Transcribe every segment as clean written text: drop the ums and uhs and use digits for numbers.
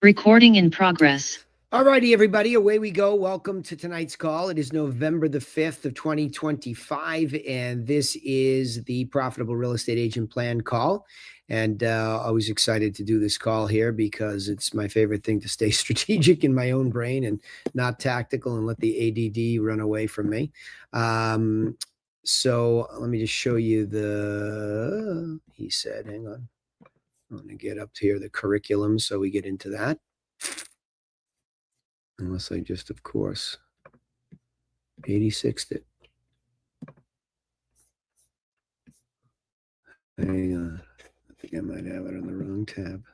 Recording in progress. All righty, everybody, away we go. Welcome to tonight's call. It is November the 5th of 2025, and this is the Profitable Real Estate Agent Plan call. And always excited to do this call here because it's my favorite thing to stay strategic in my own brain and not tactical and let the ADD run away from me. So let me just show you he said, hang on. I'm going to get up here, the curriculum, so we get into that. Unless I just, of course, 86'd it. Hang on. I think I might have it on the wrong tab.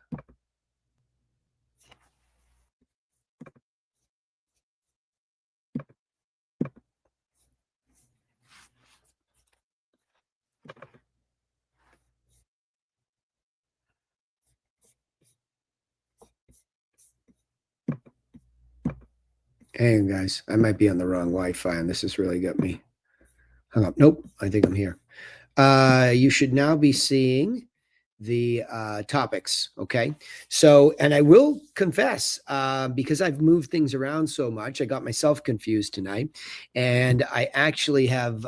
Hey guys, I might be on the wrong Wi-Fi, and this has really got me hung up. Nope, I think I'm here. You should now be seeing the topics. Okay. So, and I will confess, because I've moved things around so much, I got myself confused tonight, and I actually have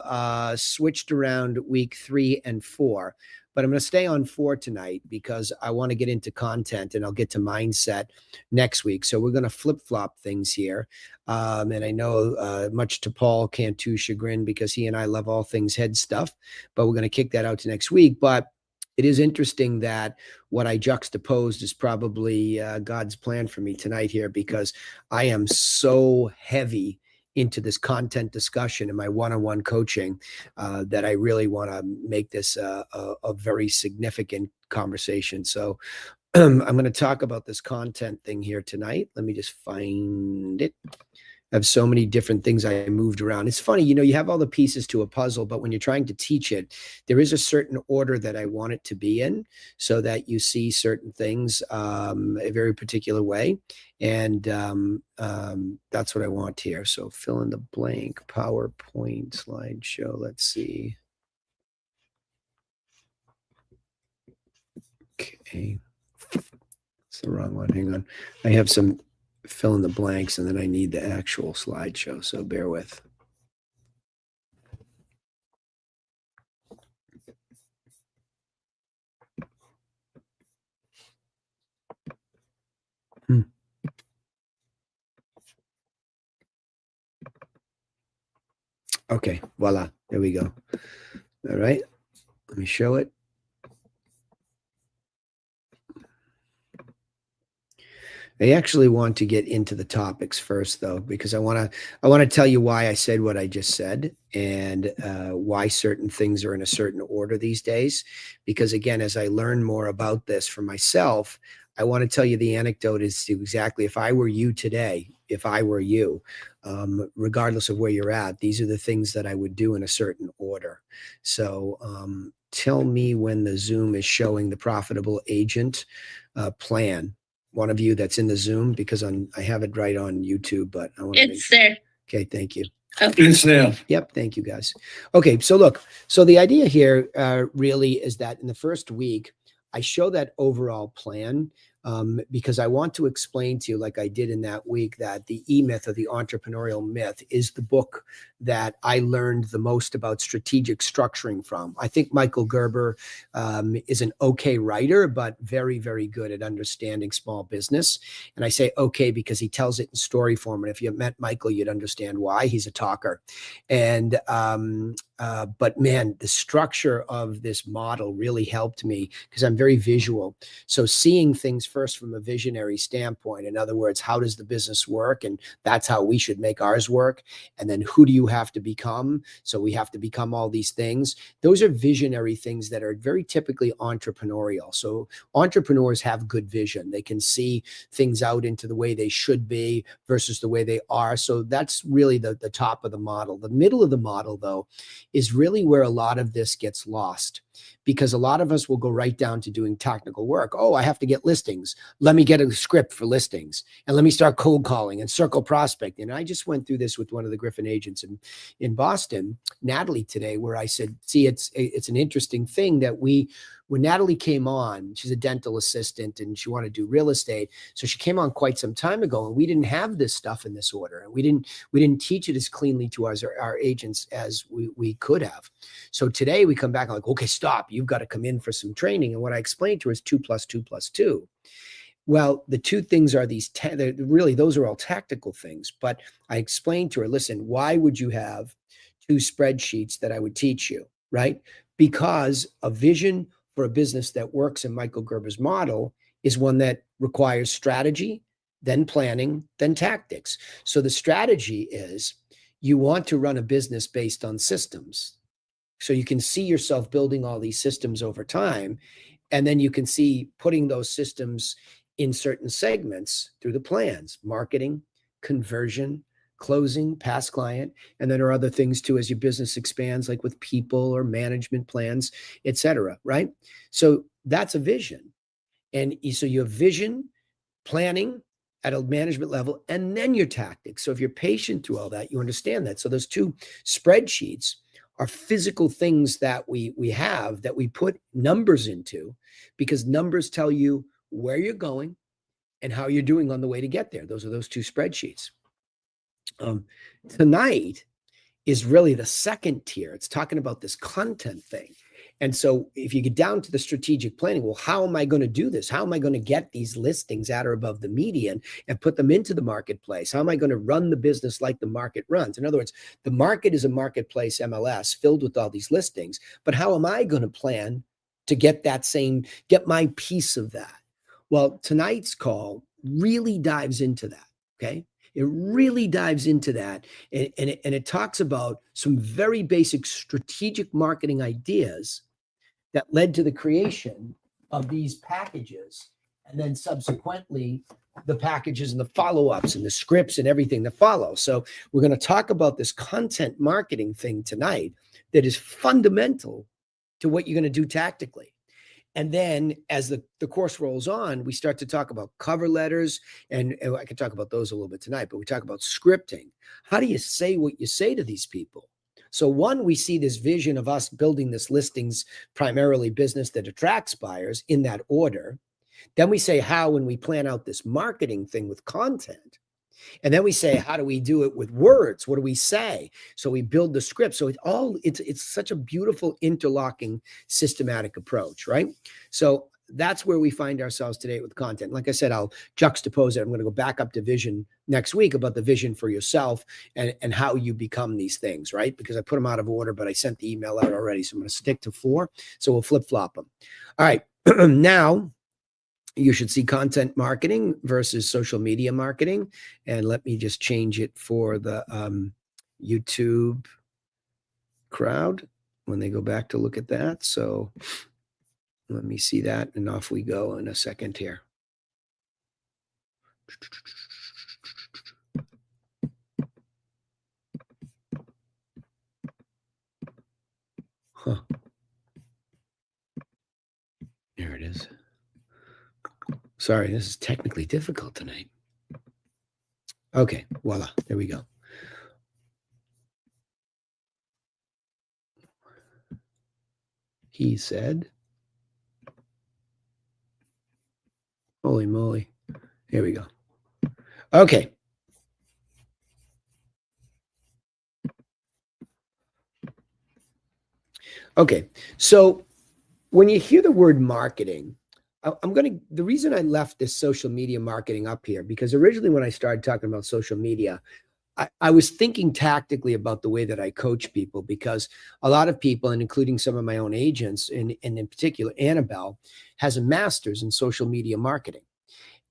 switched around week 3 and 4. But I'm going to stay on 4 tonight because I want to get into content, and I'll get to mindset next week. So we're going to flip-flop things here. And I know much to Paul Cantu's chagrin, because he and I love all things head stuff, but we're going to kick that out to next week. But it is interesting that what I juxtaposed is probably God's plan for me tonight here, because I am so heavy into this content discussion in my one-on-one coaching that I really want to make this a very significant conversation. So I'm going to talk about this content thing here tonight. Let me just find it. I have so many different things I moved around. It's funny, you have all the pieces to a puzzle, but when you're trying to teach it, there is a certain order that I want it to be in so that you see certain things a very particular way. And that's what I want here. So fill in the blank, PowerPoint slideshow. Let's see. Okay. It's the wrong one. Hang on. I have some fill in the blanks, and then I need the actual slideshow, so bear with. Okay, voila, there we go. All right, let me show it. I actually want to get into the topics first, though, because I want to tell you why I said what I just said, and why certain things are in a certain order these days. Because again, as I learn more about this for myself, I want to tell you the anecdote is to exactly, if I were you today, if I were you, regardless of where you're at, these are the things that I would do in a certain order. So tell me when the Zoom is showing the profitable agent plan. One of you that's in the Zoom, because I have it right on YouTube, but I want to It's there. Okay, thank you. It's there. Yep, thank you guys. Okay, so look, so the idea here really is that in the first week, I show that overall plan because I want to explain to you, like I did in that week, that the E-Myth, or the entrepreneurial myth, is the book that I learned the most about strategic structuring from. I think Michael Gerber is an okay writer, but very, very good at understanding small business. And I say okay because he tells it in story form. And if you met Michael, you'd understand why. He's a talker. And but man, the structure of this model really helped me because I'm very visual. So seeing things first from a visionary standpoint, in other words, how does the business work? And that's how we should make ours work. And then who do you have to become? So we have to become all these things. Those are visionary things that are very typically entrepreneurial. So entrepreneurs have good vision. They can see things out into the way they should be versus the way they are. So that's really the top of the model. The middle of the model, though, is really where a lot of this gets lost, because a lot of us will go right down to doing technical work. Oh, I have to get listings. Let me get a script for listings, and let me start cold calling and circle prospecting. And I just went through this with one of the Griffin agents in Boston, Natalie, today, where I said, see, it's an interesting thing that we when Natalie came on, she's a dental assistant and she wanted to do real estate. So she came on quite some time ago, and we didn't have this stuff in this order, and we didn't teach it as cleanly to our agents as we could have. So today we come back and like, okay, stop, you've got to come in for some training. And what I explained to her is 2 + 2 + 2. Well, the two things are these, really, those are all tactical things. But I explained to her, listen, why would you have 2 spreadsheets that I would teach you, right? Because a vision for a business that works in Michael Gerber's model is one that requires strategy, then planning, then tactics. So the strategy is you want to run a business based on systems. So you can see yourself building all these systems over time. And then you can see putting those systems in certain segments through the plans: marketing, conversion, closing, past client. And then there are other things too as your business expands, like with people or management plans, et cetera, right? So that's a vision. And so you have vision, planning at a management level, and then your tactics. So if you're patient through all that, you understand that. So those 2 spreadsheets are physical things that we have that we put numbers into, because numbers tell you where you're going and how you're doing on the way to get there. Those are those 2 spreadsheets. Tonight is really the second tier. It's talking about this content thing. And so if you get down to the strategic planning, well, how am I going to do this? How am I going to get these listings at or above the median and put them into the marketplace? How am I going to run the business like the market runs? In other words, the market is a marketplace MLS filled with all these listings, but how am I going to plan to get my piece of that? Well, tonight's call really dives into that, okay? It really dives into that, and it talks about some very basic strategic marketing ideas that led to the creation of these packages, and then subsequently the packages and the follow-ups and the scripts and everything that follow. So we're going to talk about this content marketing thing tonight that is fundamental to what you're going to do tactically. And then as the course rolls on, we start to talk about cover letters, and I can talk about those a little bit tonight, but we talk about scripting. How do you say what you say to these people? So one, we see this vision of us building this listings, primarily business that attracts buyers in that order. Then we say how, when we plan out this marketing thing with content. And then we say, how do we do it with words? What do we say? So we build the script. So it's such a beautiful interlocking systematic approach, right? So that's where we find ourselves today with content. Like I said, I'll juxtapose it. I'm going to go back up to vision next week about the vision for yourself and how you become these things, right? Because I put them out of order, but I sent the email out already. So I'm going to stick to 4. So we'll flip-flop them. All right. Now, you should see content marketing versus social media marketing. And let me just change it for the YouTube crowd when they go back to look at that. So let me see that, and off we go in a second here. Huh. There it is. Sorry, this is technically difficult tonight. Okay, voila, there we go. He said, holy moly. Here we go. Okay. Okay, so when you hear the word marketing, the reason I left this social media marketing up here, because originally when I started talking about social media, I was thinking tactically about the way that I coach people, because a lot of people, and including some of my own agents, and in particular, Annabelle, has a master's in social media marketing.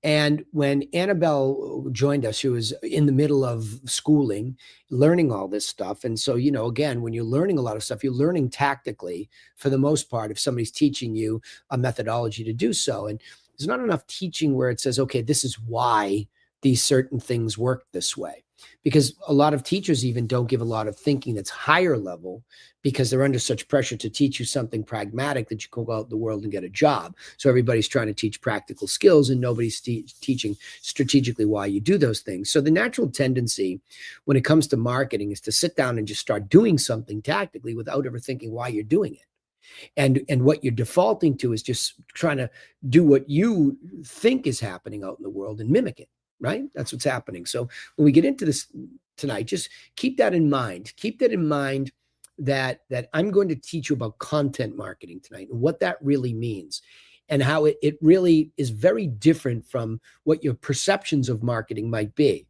And when Annabelle joined us, she was in the middle of schooling, learning all this stuff. And so, again, when you're learning a lot of stuff, you're learning tactically for the most part, if somebody's teaching you a methodology to do so. And there's not enough teaching where it says, okay, this is why these certain things work this way. Because a lot of teachers even don't give a lot of thinking that's higher level, because they're under such pressure to teach you something pragmatic that you can go out in the world and get a job. So everybody's trying to teach practical skills, and nobody's teaching strategically why you do those things. So the natural tendency when it comes to marketing is to sit down and just start doing something tactically without ever thinking why you're doing it. And what you're defaulting to is just trying to do what you think is happening out in the world and mimic it, right? That's what's happening. So when we get into this tonight, just keep that in mind. Keep that in mind that I'm going to teach you about content marketing tonight and what that really means and how it really is very different from what your perceptions of marketing might be.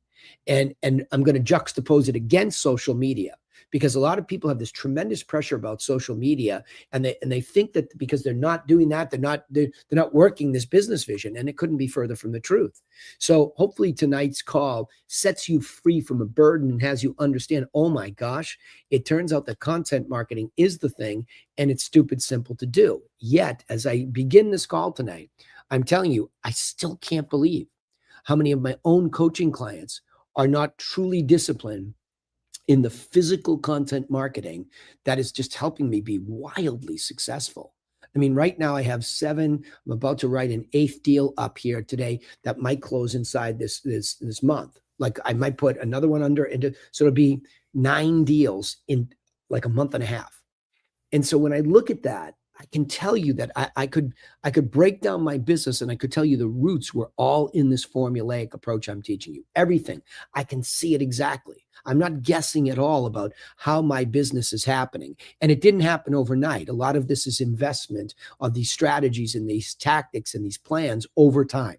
And I'm going to juxtapose it against social media, because a lot of people have this tremendous pressure about social media, and they think that because they're not doing that, they're not working this business vision, and it couldn't be further from the truth. So hopefully tonight's call sets you free from a burden and has you understand, oh my gosh, it turns out that content marketing is the thing, and it's stupid simple to do. Yet, as I begin this call tonight, I'm telling you, I still can't believe how many of my own coaching clients are not truly disciplined in the physical content marketing that is just helping me be wildly successful. I mean, right now I have 7. I'm about to write an 8th deal up here today that might close inside this month. Like I might put another one into, so it'll be 9 deals in like a month and a half. And so when I look at that, I can tell you that I could break down my business, and I could tell you the roots were all in this formulaic approach I'm teaching you. Everything. I can see it exactly. I'm not guessing at all about how my business is happening. And it didn't happen overnight. A lot of this is investment of these strategies and these tactics and these plans over time.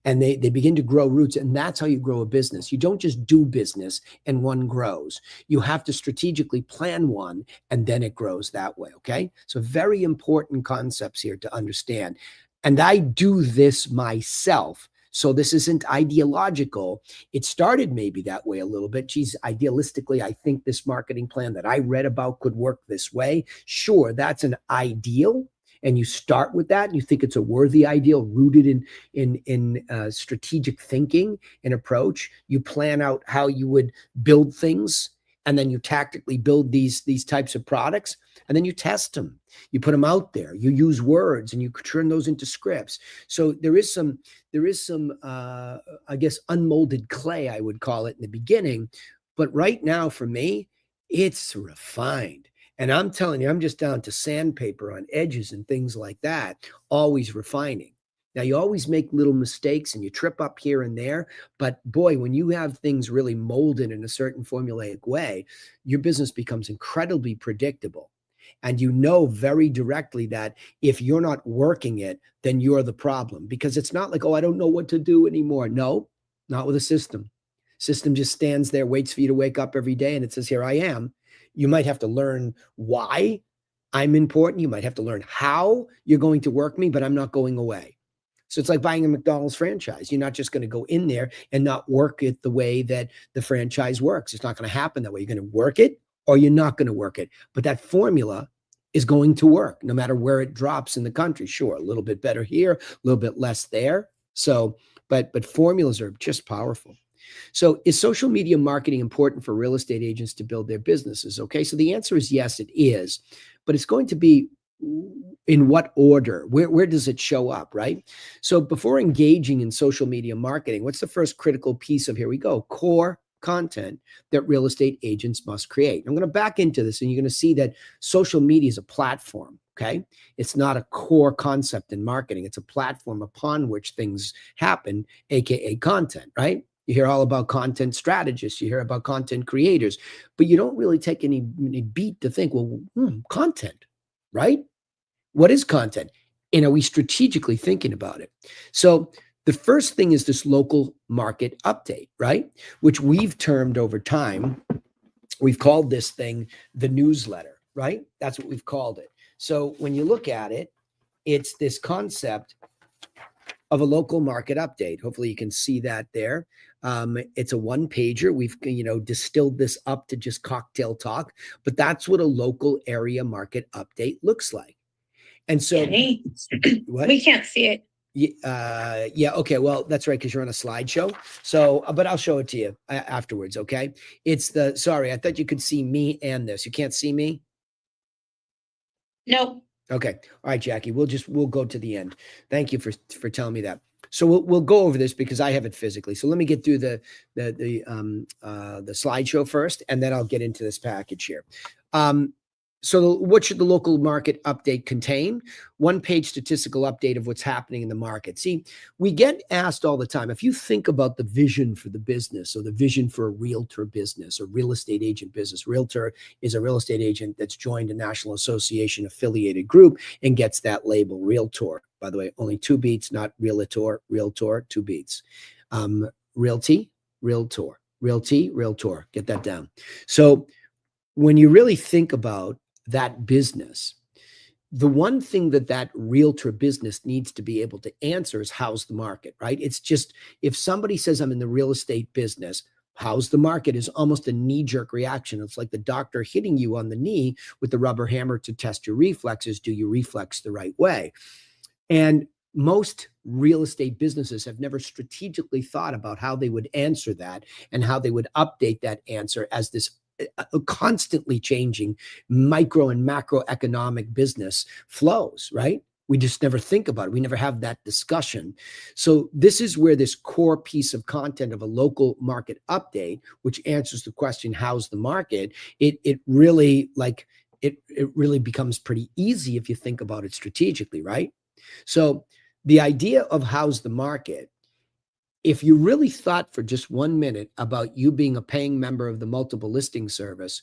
And they begin to grow roots. And that's how you grow a business. You don't just do business and one grows. You have to strategically plan one, and then it grows that way. Okay. So very important concepts here to understand. And I do this myself. So this isn't ideological. It started maybe that way a little bit. Geez, idealistically, I think this marketing plan that I read about could work this way. Sure, that's an ideal. And you start with that, and you think it's a worthy ideal rooted in strategic thinking and approach. You plan out how you would build things, and then you tactically build these types of products, and then you test them. You put them out there. You use words, and you turn those into scripts. So there is some I guess unmolded clay, I would call it, in the beginning. But right now, for me, it's refined. And I'm telling you, I'm just down to sandpaper on edges and things like that, always refining. Now, you always make little mistakes and you trip up here and there. But boy, when you have things really molded in a certain formulaic way, your business becomes incredibly predictable. And you know very directly that if you're not working it, then you're the problem. Because it's not like, oh, I don't know what to do anymore. No, not with a system. System just stands there, waits for you to wake up every day, and it says, here I am. You might have to learn why I'm important. You might have to learn how you're going to work me, but I'm not going away. So it's like buying a McDonald's franchise. You're not just going to go in there and not work it the way that the franchise works. It's not going to happen that way. You're going to work it or you're not going to work it. But that formula is going to work no matter where it drops in the country. Sure, a little bit better here, a little bit less there. So, but formulas are just powerful. So is social media marketing important for real estate agents to build their businesses? Okay, so the answer is yes, it is, but it's going to be in what order? Where does it show up, right? So before engaging in social media marketing, what's the first critical piece of, here we go, core content that real estate agents must create? I'm going to back into this, and you're going to see that social media is a platform. Okay. It's not a core concept in marketing. It's a platform upon which things happen, AKA content, right? You hear all about content strategists. You hear about content creators, but you don't really take any beat to think, well, content, right? What is content? And are we strategically thinking about it? So the first thing is this local market update, right? Which we've termed over time. We've called this thing the newsletter, right? That's what we've called it. So when you look at it, it's this concept of a local market update. Hopefully you can see that there. It's a one-pager. We've distilled this up to just cocktail talk, but that's what a local area market update looks like. And so Jenny, what? we can't see it. Yeah. Okay. Well, that's right, because you're on a slideshow. So, but I'll show it to you afterwards. Okay. Sorry, I thought you could see me and this. You can't see me? Nope. Okay. All right, Jackie, we'll go to the end. Thank you for telling me that. So we'll go over this because I have it physically. So let me get through the slideshow first, and then I'll get into this package here. So what should the local market update contain? One-page statistical update of what's happening in the market. See, we get asked all the time, if you think about the vision for the business or the vision for a realtor business or real estate agent business, realtor is a real estate agent that's joined a National Association affiliated group and gets that label, realtor. By the way, only two beats, not realtor, realtor, two beats. Realty, realtor, realty, realtor. Get that down. So when you really think about that business, the one thing that that realtor business needs to be able to answer is how's the market, right? It's just, if somebody says I'm in the real estate business, how's the market is almost a knee-jerk reaction. It's like the doctor hitting you on the knee with the rubber hammer to test your reflexes. Do you reflex the right way? And most real estate businesses have never strategically thought about how they would answer that and how they would update that answer as this constantly changing micro and macroeconomic business flows, right? We just never think about it. We never have that discussion. So this is where this core piece of content of a local market update, which answers the question, how's the market? It really becomes pretty easy if you think about it strategically, right? So the idea of how's the market, if you really thought for just 1 minute about you being a paying member of the multiple listing service,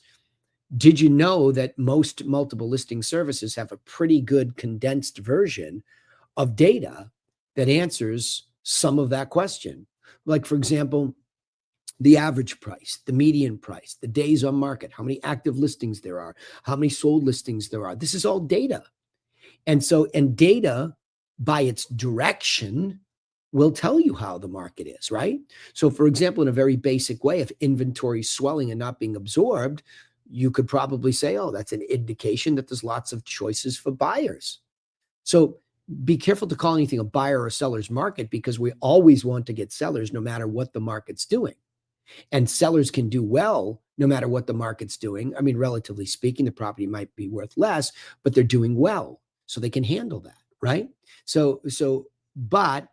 did you know that most multiple listing services have a pretty good condensed version of data that answers some of that question? Like, for example, the average price, the median price, the days on market, how many active listings there are, how many sold listings there are. This is all data. And data by its direction will tell you how the market is, right? So for example, in a very basic way, if inventory is swelling and not being absorbed, you could probably say, oh, that's an indication that there's lots of choices for buyers. So be careful to call anything a buyer or seller's market, because we always want to get sellers no matter what the market's doing. And sellers can do well no matter what the market's doing. I mean, relatively speaking, the property might be worth less, but they're doing well, so they can handle that, right? But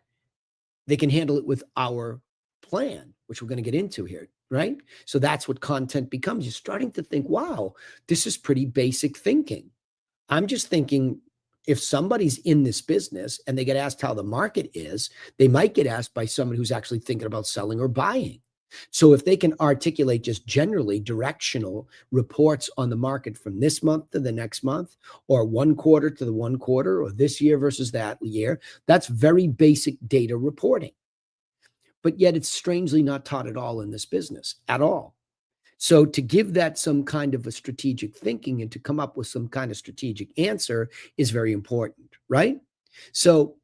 they can handle it with our plan, which we're going to get into here, right? So that's what content becomes. You're starting to think, wow, this is pretty basic thinking. I'm just thinking, if somebody's in this business and they get asked how the market is, they might get asked by someone who's actually thinking about selling or buying. So if they can articulate just generally directional reports on the market from this month to the next month, or 1 quarter to the 1 quarter, or this year versus that year, that's very basic data reporting. But yet it's strangely not taught at all in this business at all. So to give that some kind of a strategic thinking and to come up with some kind of strategic answer is very important, right? So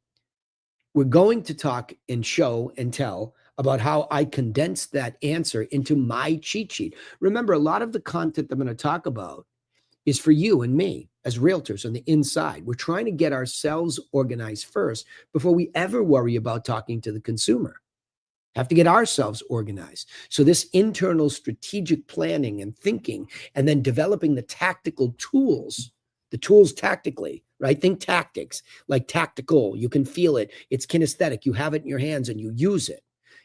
we're going to talk and show and tell about how I condensed that answer into my cheat sheet. Remember, a lot of the content I'm going to talk about is for you and me as realtors on the inside. We're trying to get ourselves organized first before we ever worry about talking to the consumer. Have to get ourselves organized. So this internal strategic planning and thinking, and then developing the tactical tools, the tools tactically, right? Think tactics, like tactical. You can feel it. It's kinesthetic. You have it in your hands and you use it.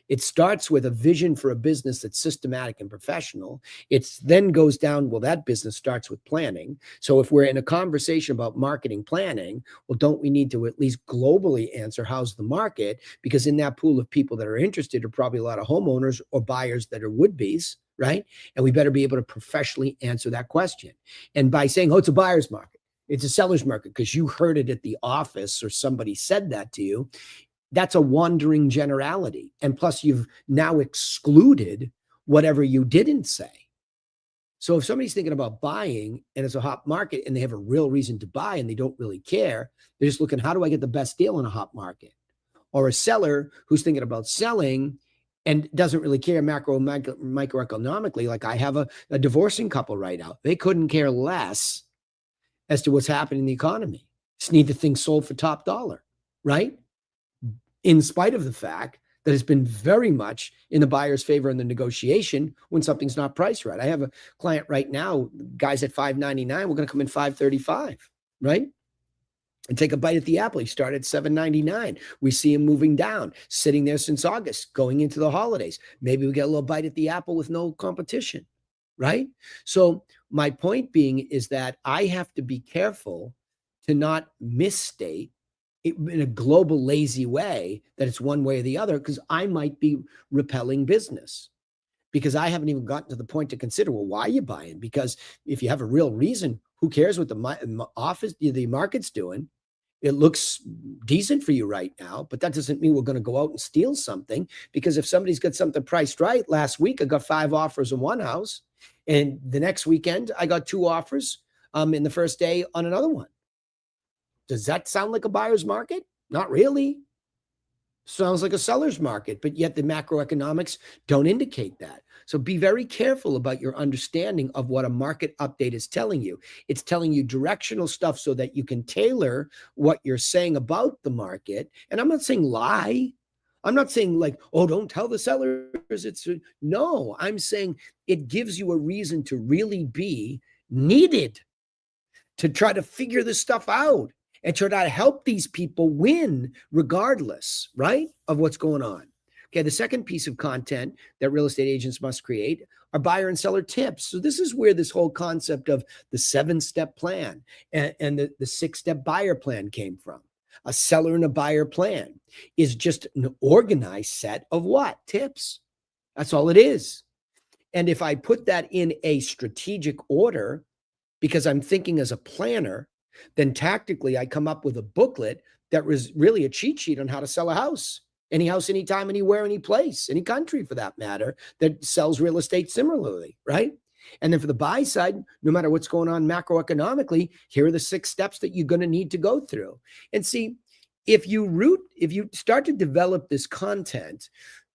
It starts with a vision for a business that's systematic and professional. It then goes down, well, that business starts with planning. So if we're in a conversation about marketing planning, well, don't we need to at least globally answer how's the market? Because in that pool of people that are interested are probably a lot of homeowners or buyers that are would-bes, right? And we better be able to professionally answer that question. And by saying, oh, it's a buyer's market, it's a seller's market, because you heard it at the office or somebody said that to you, that's a wandering generality. And plus, you've now excluded whatever you didn't say. So if somebody's thinking about buying and it's a hot market and they have a real reason to buy and they don't really care, they're just looking, how do I get the best deal in a hot market? Or a seller who's thinking about selling and doesn't really care microeconomically, like I have a divorcing couple right now. They couldn't care less as to what's happening in the economy. Just need the thing sold for top dollar, right? In spite of the fact that it's been very much in the buyer's favor in the negotiation when something's not priced right. I have a client right now, guys at $599, we're going to come in $535, right? And take a bite at the apple. He started at $799. We see him moving down, sitting there since August, going into the holidays. Maybe we get a little bite at the apple with no competition, right? So my point being is that I have to be careful to not misstate it in a global lazy way that it's one way or the other, because I might be repelling business because I haven't even gotten to the point to consider, well, why are you buying? Because if you have a real reason, who cares what the market's doing? It looks decent for you right now, but that doesn't mean we're going to go out and steal something, because if somebody's got something priced right, last week I got 5 offers on one house, and the next weekend I got 2 offers in the first day on another one. Does that sound like a buyer's market? Not really. Sounds like a seller's market, but yet the macroeconomics don't indicate that. So be very careful about your understanding of what a market update is telling you. It's telling you directional stuff so that you can tailor what you're saying about the market. And I'm not saying lie. I'm not saying like, oh, don't tell the sellers. No, I'm saying it gives you a reason to really be needed, to try to figure this stuff out and try to help these people win regardless, right, of what's going on. Okay, the second piece of content that real estate agents must create are buyer and seller tips. So this is where this whole concept of the 7-step plan and the 6-step buyer plan came from. A seller and a buyer plan is just an organized set of what? Tips. That's all it is. And if I put that in a strategic order, because I'm thinking as a planner, then tactically I come up with a booklet that was really a cheat sheet on how to sell a house. Any house, anytime, anywhere, any place, any country for that matter, that sells real estate similarly, right? And then for the buy side, no matter what's going on macroeconomically, here are the 6 steps that you're going to need to go through. And see, if you start to develop this content,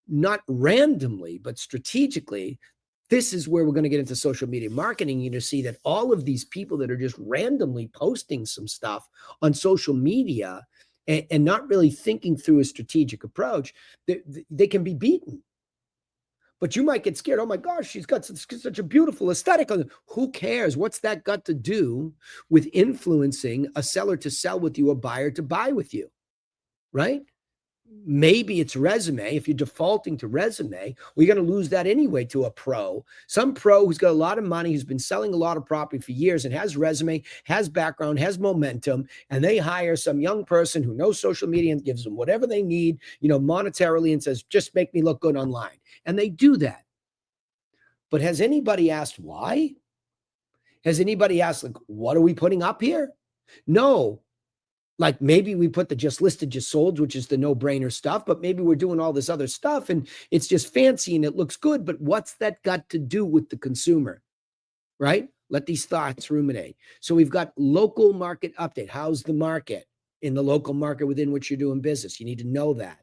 not randomly, but strategically, this is where we're going to get into social media marketing. You're going to see that all of these people that are just randomly posting some stuff on social media and not really thinking through a strategic approach, they can be beaten. But you might get scared. Oh my gosh, she's got such a beautiful aesthetic. Who cares? What's that got to do with influencing a seller to sell with you, a buyer to buy with you, right? Maybe it's resume. If you're defaulting to resume, we're going to lose that anyway to a pro. Some pro who's got a lot of money, who's been selling a lot of property for years and has resume, has background, has momentum, and they hire some young person who knows social media and gives them whatever they need, monetarily, and says, just make me look good online. And they do that. But has anybody asked why? Has anybody asked, like, what are we putting up here? No. Like maybe we put the just listed, just sold, which is the no-brainer stuff, but maybe we're doing all this other stuff and it's just fancy and it looks good. But what's that got to do with the consumer, right? Let these thoughts ruminate. So we've got local market update. How's the market in the local market within which you're doing business? You need to know that.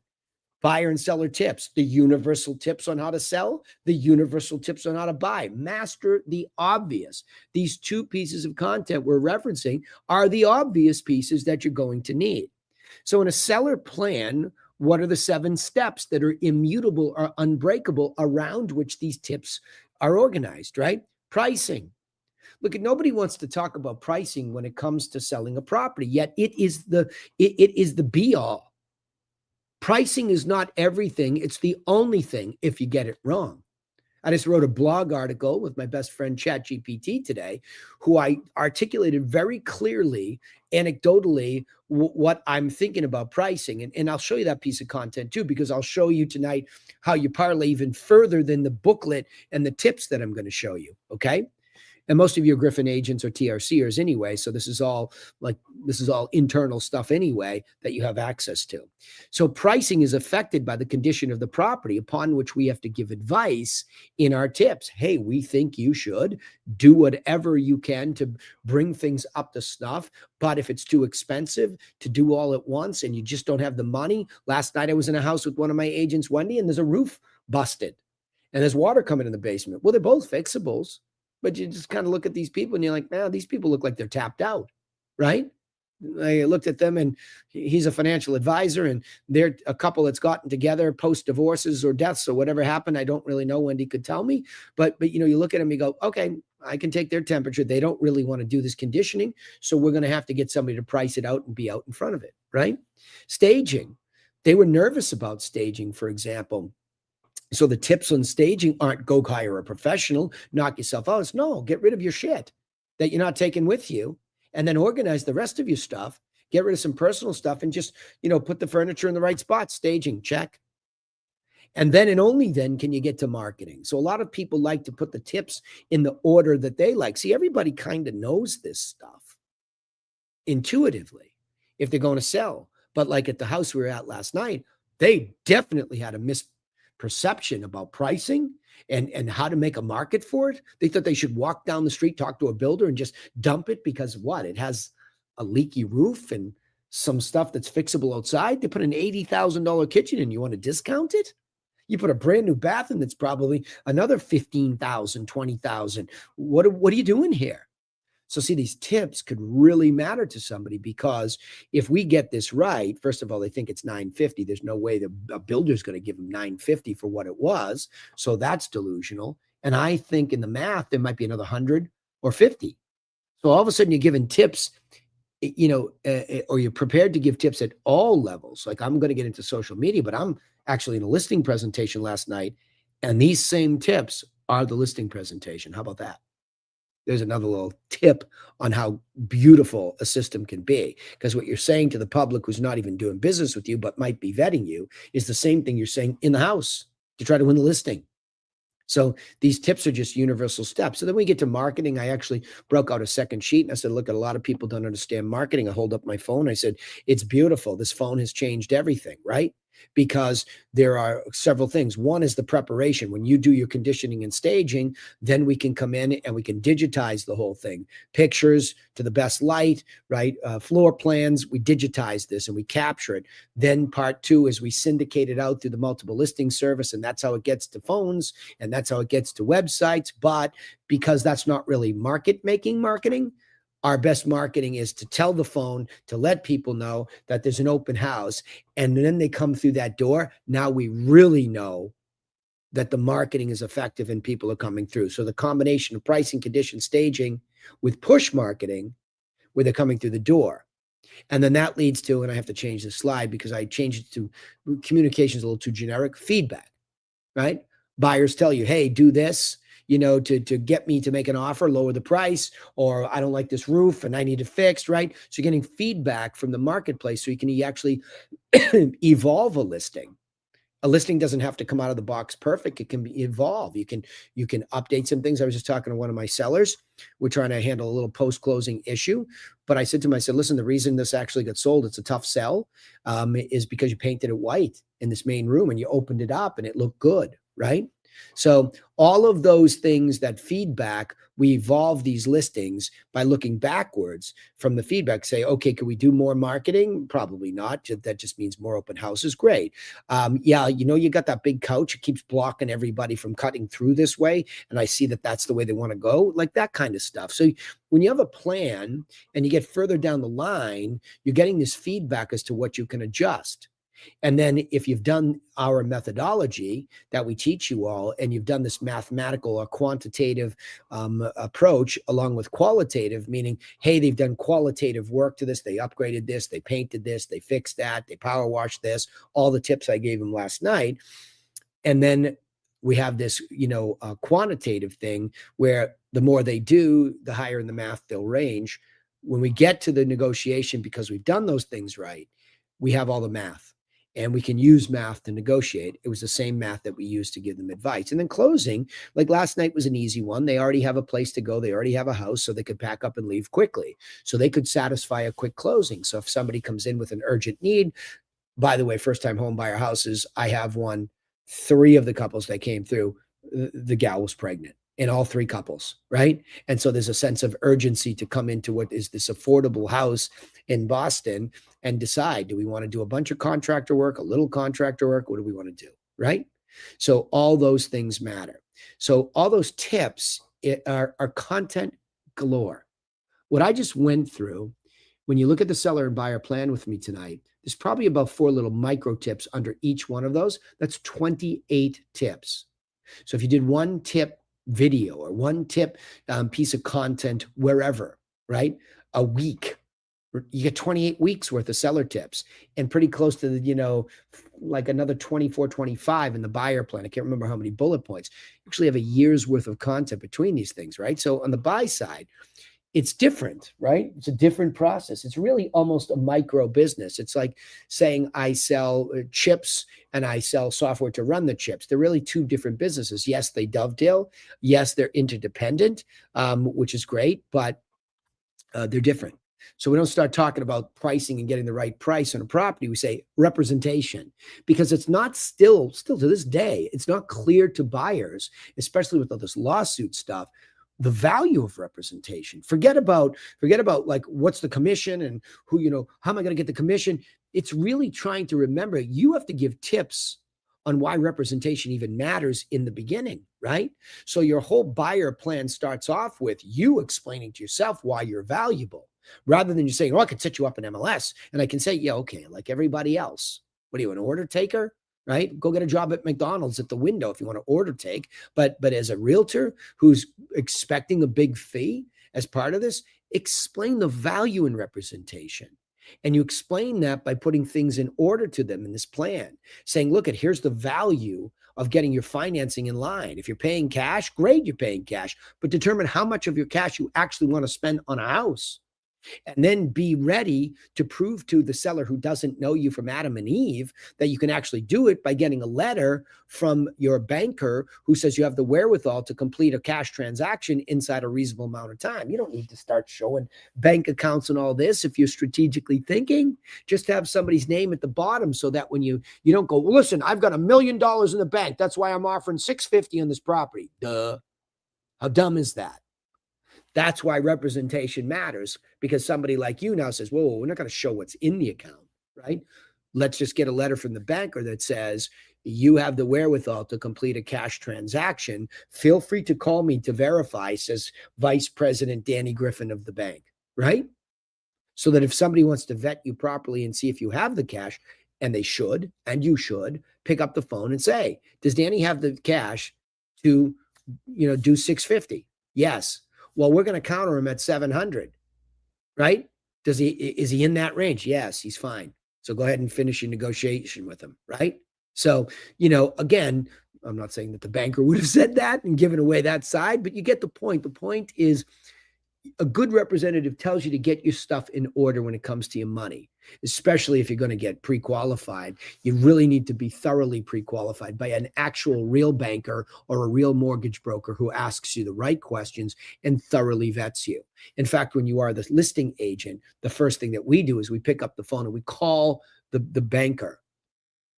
Buyer and seller tips, the universal tips on how to sell, the universal tips on how to buy. Master the obvious. These 2 pieces of content we're referencing are the obvious pieces that you're going to need. So in a seller plan, what are the 7 steps that are immutable or unbreakable around which these tips are organized, right? Pricing. Look, nobody wants to talk about pricing when it comes to selling a property, yet it is the be all. Pricing is not everything. It's the only thing if you get it wrong. I just wrote a blog article with my best friend ChatGPT today, who I articulated very clearly, anecdotally, what I'm thinking about pricing. And I'll show you that piece of content too, because I'll show you tonight how you parlay even further than the booklet and the tips that I'm going to show you. Okay. And most of you are Griffin agents or TRCers anyway. So this is all internal stuff anyway that you have access to. So pricing is affected by the condition of the property upon which we have to give advice in our tips. Hey, we think you should do whatever you can to bring things up to snuff. But if it's too expensive to do all at once and you just don't have the money. Last night I was in a house with one of my agents, Wendy, and there's a roof busted and there's water coming in the basement. Well, they're both fixables. But you just kind of look at these people and you're like, man, these people look like they're tapped out, right? I looked at them and he's a financial advisor and they're a couple that's gotten together post divorces or deaths or whatever happened. I don't really know. Wendy could tell me, but you look at them, you go, okay, I can take their temperature. They don't really want to do this conditioning. So we're going to have to get somebody to price it out and be out in front of it, right? Staging. They were nervous about staging, for example. So the tips on staging aren't go hire a professional, knock yourself out. It's no, get rid of your shit that you're not taking with you, and then organize the rest of your stuff. Get rid of some personal stuff and just, put the furniture in the right spot. Staging, check. And then and only then can you get to marketing. So a lot of people like to put the tips in the order that they like. See, everybody kind of knows this stuff intuitively if they're going to sell. But like at the house we were at last night, they definitely had a misperception about pricing and how to make a market for it. They thought they should walk down the street, talk to a builder, and just dump it because what? It has a leaky roof and some stuff that's fixable outside. They put an $80,000 kitchen in. You want to discount it? You put a brand new bathroom that's probably another 15,000, 20,000. What are you doing here? So see, these tips could really matter to somebody because if we get this right, first of all, they think it's 950. There's no way a builder's going to give them 950 for what it was. So that's delusional. And I think in the math, there might be another 100 or 50. So all of a sudden you're giving tips, or you're prepared to give tips at all levels. Like I'm going to get into social media, but I'm actually in a listing presentation last night. And these same tips are the listing presentation. How about that? There's another little tip on how beautiful a system can be. Because what you're saying to the public who's not even doing business with you, but might be vetting you, is the same thing you're saying in the house to try to win the listing. So these tips are just universal steps. So then we get to marketing. I actually broke out a second sheet and I said, look, a lot of people don't understand marketing. I hold up my phone. I said, it's beautiful. This phone has changed everything, right? Because there are several things. One is the preparation. When you do your conditioning and staging, then we can come in and we can digitize the whole thing. Pictures to the best light, right? Floor plans, we digitize this and we capture it. Then part two is we syndicate it out through the multiple listing service, and that's how it gets to phones and that's how it gets to websites. But because that's not really marketing, our best marketing is to tell the phone, to let people know that there's an open house. And then they come through that door. Now we really know that the marketing is effective and people are coming through. So the combination of pricing, condition, staging with push marketing, where they're coming through the door. And then that leads to, and I have to change the slide because I changed it to communications a little too generic, feedback, right? Buyers tell you, hey, do this, to get me to make an offer, lower the price, or I don't like this roof and I need it fixed, right? So you're getting feedback from the marketplace so you can actually evolve a listing. A listing doesn't have to come out of the box perfect. It can be evolve. You can update some things. I was just talking to one of my sellers. We're trying to handle a little post-closing issue. But I said to him, listen, the reason this actually got sold, it's a tough sell, is because you painted it white in this main room and you opened it up and it looked good, right? So all of those things, that feedback, we evolve these listings by looking backwards from the feedback. Say, okay, can we do more marketing? Probably not. That just means more open houses. Great. Yeah, you got that big couch. It keeps blocking everybody from cutting through this way. And I see that that's the way they want to go, like that kind of stuff. So when you have a plan and you get further down the line, you're getting this feedback as to what you can adjust. And then if you've done our methodology that we teach you all, and you've done this mathematical or quantitative approach along with qualitative, meaning, hey, they've done qualitative work to this, they upgraded this, they painted this, they fixed that, they power washed this, all the tips I gave them last night. And then we have this, quantitative thing where the more they do, the higher in the math they'll range. When we get to the negotiation, because we've done those things right, we have all the math. And we can use math to negotiate. It was the same math that we used to give them advice. And then closing, like last night was an easy one. They already have a place to go. They already have a house, so they could pack up and leave quickly. So they could satisfy a quick closing. So if somebody comes in with an urgent need, by the way, first-time home buyer houses, I have one, 3 of the couples that came through, the gal was pregnant. In all 3 couples, right? And so there's a sense of urgency to come into what is this affordable house in Boston and decide, do we want to do a bunch of contractor work, a little contractor work? What do we want to do, right? So all those things matter. So all those tips are content galore. What I just went through, when you look at the seller and buyer plan with me tonight, there's probably about 4 little micro tips under each one of those. That's 28 tips. So if you did one tip video or one tip piece of content wherever, right, a week, You get 28 weeks worth of seller tips and pretty close to the, like another 24, 25 in the buyer plan. I can't remember how many bullet points. You actually have a year's worth of content between these things, right? So on the buy side, it's different, right? It's a different process. It's really almost a micro business. It's like saying I sell chips and I sell software to run the chips. They're really two different businesses. Yes, they dovetail. Yes, they're interdependent, which is great, but they're different. So we don't start talking about pricing and getting the right price on a property. We say representation, because it's not still to this day, it's not clear to buyers, especially with all this lawsuit stuff, the value of representation. Forget about like what's the commission and who, how am I going to get the commission? It's really trying to remember you have to give tips on why representation even matters in the beginning, right? So your whole buyer plan starts off with you explaining to yourself why you're valuable, rather than you saying, oh, I can set you up in MLS and I can say, yeah, okay, like everybody else. What are you, an order taker? Right? Go get a job at McDonald's at the window if you want to order take. But as a realtor who's expecting a big fee as part of this, explain the value in representation. And you explain that by putting things in order to them in this plan, saying, look, here's the value of getting your financing in line. If you're paying cash, great, you're paying cash, but determine how much of your cash you actually want to spend on a house. And then be ready to prove to the seller who doesn't know you from Adam and Eve that you can actually do it by getting a letter from your banker who says you have the wherewithal to complete a cash transaction inside a reasonable amount of time. You don't need to start showing bank accounts and all this if you're strategically thinking. Just have somebody's name at the bottom so that when you don't go, well, listen, I've got $1 million in the bank. That's why I'm offering $650 on this property. Duh. How dumb is that? That's why representation matters, because somebody like you now says, whoa, we're not going to show what's in the account, right? Let's just get a letter from the banker that says you have the wherewithal to complete a cash transaction. Feel free to call me to verify, says Vice President Danny Griffin of the bank, right? So that if somebody wants to vet you properly and see if you have the cash, and they should, and you should, pick up the phone and say, does Danny have the cash to, do 650? Yes. Well, we're going to counter him at 700, right? Is he in that range? Yes, he's fine. So go ahead and finish your negotiation with him, right? So, again, I'm not saying that the banker would have said that and given away that side, but you get the point. The point is a good representative tells you to get your stuff in order when it comes to your money, especially if you're going to get pre-qualified. You really need to be thoroughly pre-qualified by an actual real banker or a real mortgage broker who asks you the right questions and thoroughly vets you. In fact, when you are the listing agent, the first thing that we do is we pick up the phone and we call the banker.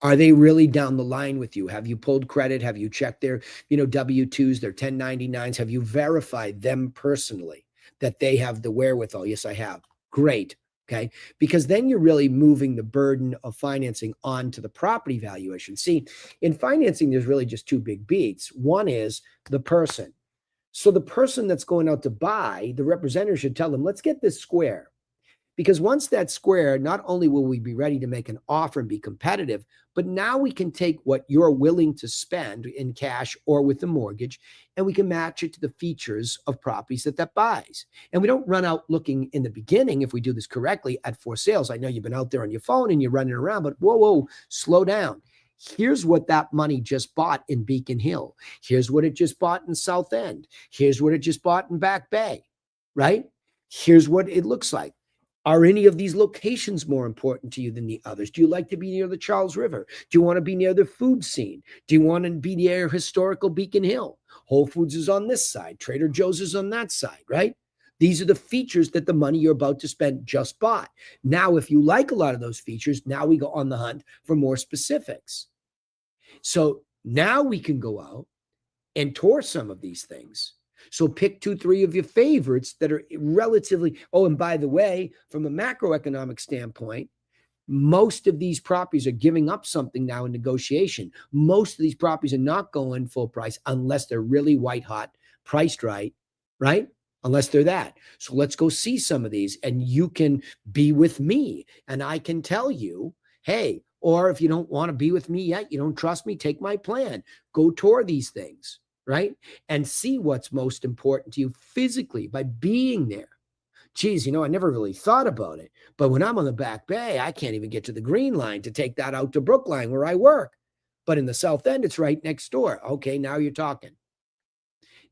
Are they really down the line with you? Have you pulled credit? Have you checked their, W-2s, their 1099s? Have you verified them personally that they have the wherewithal? Yes, I have. Great. Okay. Because then you're really moving the burden of financing onto the property valuation. See, in financing, there's really just two big beats. One is the person. So the person that's going out to buy, the representative should tell them, let's get this square. Because once that's square, not only will we be ready to make an offer and be competitive, but now we can take what you're willing to spend in cash or with the mortgage, and we can match it to the features of properties that buys. And we don't run out looking in the beginning, if we do this correctly, at for sales. I know you've been out there on your phone and you're running around, but whoa, slow down. Here's what that money just bought in Beacon Hill. Here's what it just bought in South End. Here's what it just bought in Back Bay, right? Here's what it looks like. Are any of these locations more important to you than the others? Do you like to be near the Charles River? Do you want to be near the food scene? Do you want to be near historical Beacon Hill? Whole Foods is on this side. Trader Joe's is on that side, right? These are the features that the money you're about to spend just bought. Now, if you like a lot of those features, now we go on the hunt for more specifics. So now we can go out and tour some of these things. So pick 2-3 of your favorites that are relatively, oh, and by the way, from a macroeconomic standpoint, most of these properties are giving up something now in negotiation. Most of these properties are not going full price unless they're really white hot, priced right? Unless they're that. So let's go see some of these, and you can be with me and I can tell you, hey, or if you don't want to be with me yet, you don't trust me, take my plan, go tour these things. Right? And see what's most important to you physically by being there. geez, I never really thought about it. But when I'm on the Back Bay, I can't even get to the Green Line to take that out to Brookline where I work. But in the South End, it's right next door. Okay, now you're talking.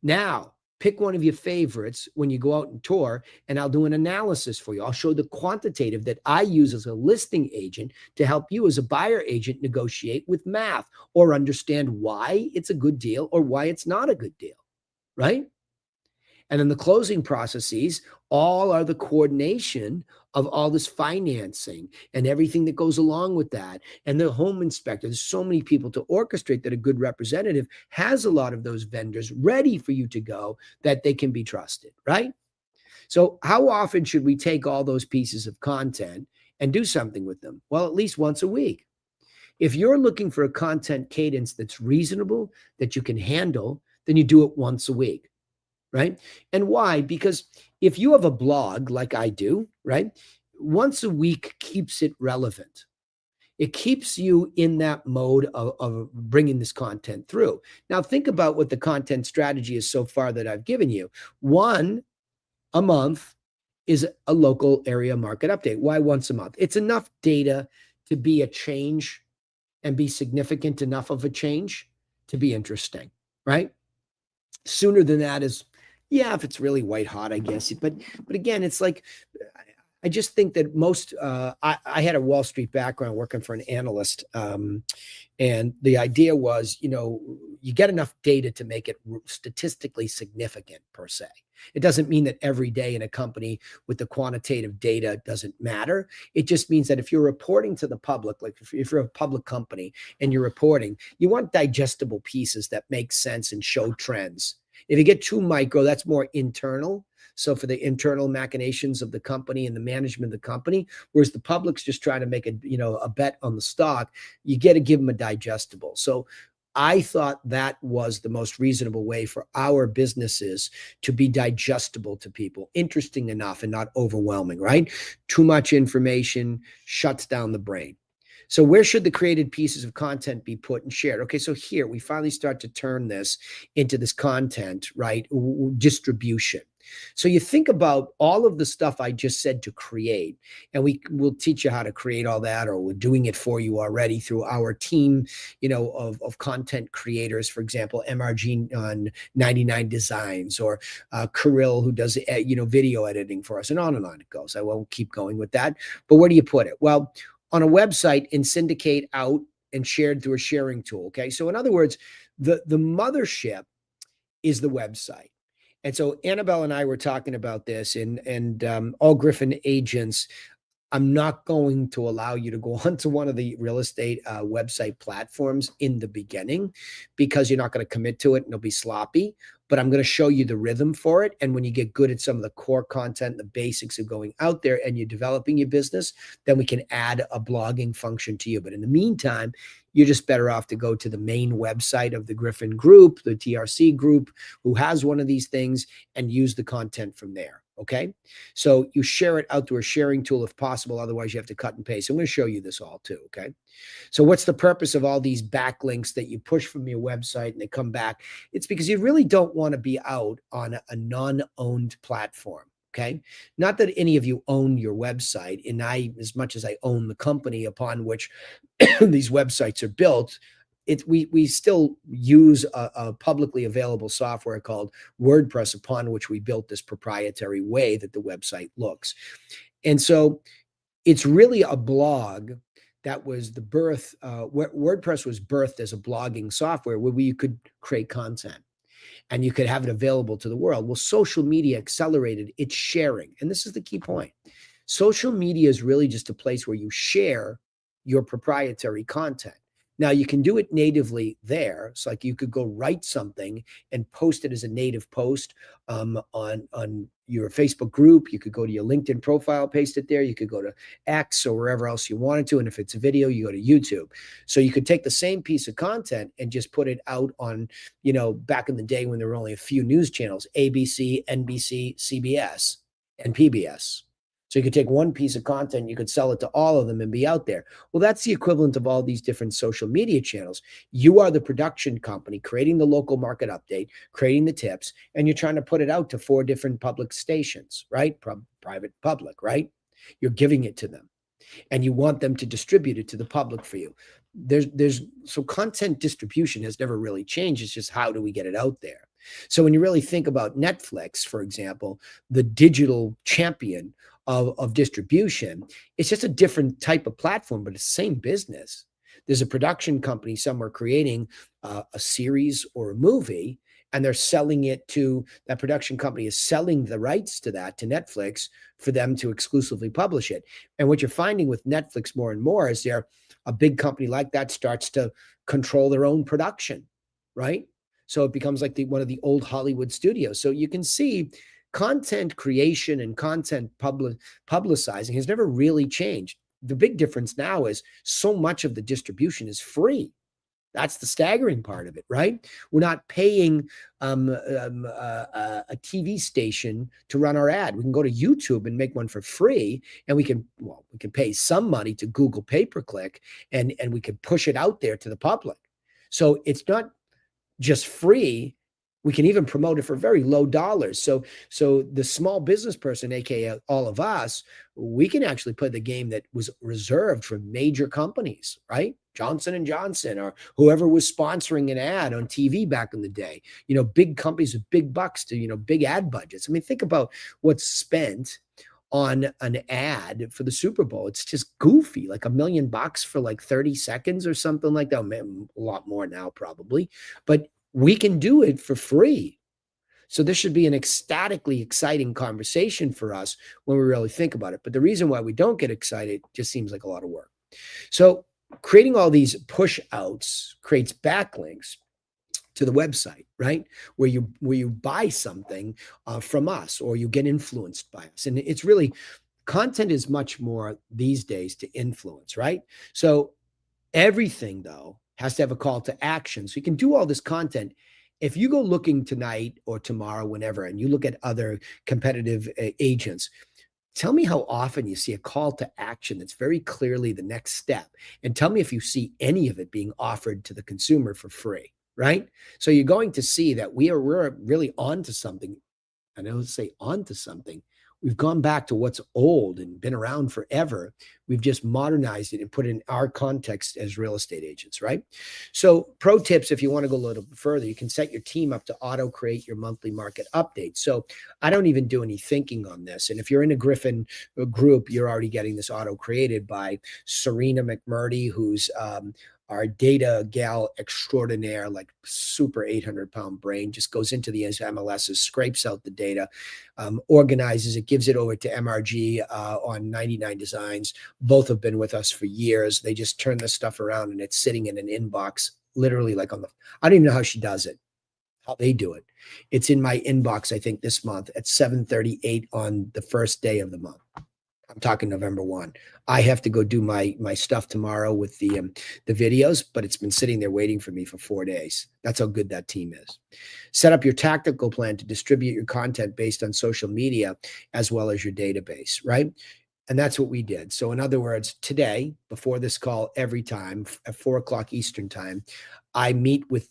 Now, pick one of your favorites when you go out and tour, and I'll do an analysis for you. I'll show the quantitative that I use as a listing agent to help you as a buyer agent negotiate with math or understand why it's a good deal or why it's not a good deal, right? And then the closing processes all are the coordination of all this financing and everything that goes along with that. And the home inspector, there's so many people to orchestrate that a good representative has a lot of those vendors ready for you to go that they can be trusted, right? So how often should we take all those pieces of content and do something with them? Well, at least once a week. If you're looking for a content cadence that's reasonable, that you can handle, then you do it once a week. Right? And why? Because if you have a blog like I do, right, once a week keeps it relevant. It keeps you in that mode of bringing this content through. Now, think about what the content strategy is so far that I've given you. One a month is a local area market update. Why once a month? It's enough data to be a change and be significant enough of a change to be interesting, right? Sooner than that is, yeah, if it's really white hot, I guess. But again, it's like, I just think that most, I had a Wall Street background working for an analyst. And the idea was, you get enough data to make it statistically significant per se. It doesn't mean that every day in a company with the quantitative data doesn't matter. It just means that if you're reporting to the public, like if you're a public company and you're reporting, you want digestible pieces that make sense and show trends. If you get too micro, that's more internal. So for the internal machinations of the company and the management of the company, whereas the public's just trying to make a bet on the stock, you got to give them a digestible. So I thought that was the most reasonable way for our businesses to be digestible to people, interesting enough and not overwhelming, right? Too much information shuts down the brain. So where should the created pieces of content be put and shared? Okay, so here we finally start to turn this into this content, right? Distribution. So you think about all of the stuff I just said to create, and will teach you how to create all that, or we're doing it for you already through our team, of content creators, for example, MRG on 99 Designs, or Kirill, who does, video editing for us, and on it goes. I won't keep going with that, but where do you put it? Well, on a website and syndicate out and shared through a sharing tool. Okay. So in other words, the mothership is the website. And so Annabelle and I were talking about this, and all Griffin agents, I'm not going to allow you to go onto one of the real estate website platforms in the beginning, because you're not going to commit to it and it'll be sloppy. But I'm going to show you the rhythm for it. And when you get good at some of the core content, the basics of going out there and you're developing your business, then we can add a blogging function to you. But in the meantime, you're just better off to go to the main website of the Griffin Group, the TRC Group, who has one of these things, and use the content from there. Okay. So you share it out through a sharing tool if possible. Otherwise, you have to cut and paste. I'm going to show you this all too. Okay. So what's the purpose of all these backlinks that you push from your website and they come back? It's because you really don't want to be out on a non-owned platform. Okay. Not that any of you own your website, and as much as I own the company upon which these websites are built, we still use a publicly available software called WordPress, upon which we built this proprietary way that the website looks. And so it's really a blog that was the birth. WordPress was birthed as a blogging software where you could create content and you could have it available to the world. Well, social media accelerated its sharing. And this is the key point. Social media is really just a place where you share your proprietary content. Now, you can do it natively there. It's like you could go write something and post it as a native post on your Facebook group. You could go to your LinkedIn profile, paste it there. You could go to X or wherever else you wanted to. And if it's a video, you go to YouTube. So you could take the same piece of content and just put it out on, back in the day when there were only a few news channels, ABC, NBC, CBS, and PBS. So you could take one piece of content, you could sell it to all of them and be out there. Well, that's the equivalent of all these different social media channels. You are the production company creating the local market update, creating the tips, and you're trying to put it out to 4 different public stations, right? Private, public, right? You're giving it to them and you want them to distribute it to the public for you. So content distribution has never really changed. It's just how do we get it out there? So when you really think about Netflix, for example, the digital champion of distribution, it's just a different type of platform, but it's the same business. There's a production company somewhere creating a series or a movie, and they're selling it to that production company is selling the rights to that to Netflix for them to exclusively publish it. And what you're finding with Netflix more and more is a big company like that starts to control their own production, right? So it becomes like one of the old Hollywood studios. So you can see content creation and content publicizing has never really changed. The big difference now is so much of the distribution is free. That's the staggering part of it, right? We're not paying a TV station to run our ad. We can go to YouTube and make one for free, and we can pay some money to Google pay-per-click, and we can push it out there to the public. So it's not just free. We can even promote it for very low dollars. So the small business person, aka all of us, we can actually play the game that was reserved for major companies, right? Johnson & Johnson or whoever was sponsoring an ad on TV back in the day. Big companies with big bucks to, big ad budgets. I mean, think about what's spent on an ad for the Super Bowl. It's just goofy, like $1 million for like 30 seconds or something like that. A lot more now probably, but we can do it for free. So this should be an ecstatically exciting conversation for us when we really think about it. But the reason why we don't get excited just seems like a lot of work. So creating all these push outs creates backlinks to the website, right? Where you buy something from us or you get influenced by us. And it's really, content is much more these days to influence, right? So everything though has to have a call to action. So you can do all this content. If you go looking tonight or tomorrow, whenever, and you look at other competitive agents, tell me how often you see a call to action that's very clearly the next step. And tell me if you see any of it being offered to the consumer for free, right? So you're going to see that we're really onto something. And I would say onto something. We've gone back to what's old and been around forever. We've just modernized it and put it in our context as real estate agents, right? So pro tips, if you want to go a little bit further, you can set your team up to auto create your monthly market updates. So I don't even do any thinking on this. And if you're in a Griffin group, you're already getting this auto created by Serena McMurdy, who's our data gal extraordinaire, like super 800-pound brain, just goes into the MLSs, scrapes out the data, organizes it, gives it over to MRG on 99 Designs. Both have been with us for years. They just turn this stuff around and it's sitting in an inbox, literally like I don't even know how she does it, how they do it. It's in my inbox, I think this month at 7:38 on the first day of the month. I'm talking November 1. I have to go do my stuff tomorrow with the videos, but it's been sitting there waiting for me for 4 days. That's how good that team is. Set up your tactical plan to distribute your content based on social media as well as your database, right? And that's what we did. So in other words, today, before this call, every time at 4:00 Eastern time, I meet with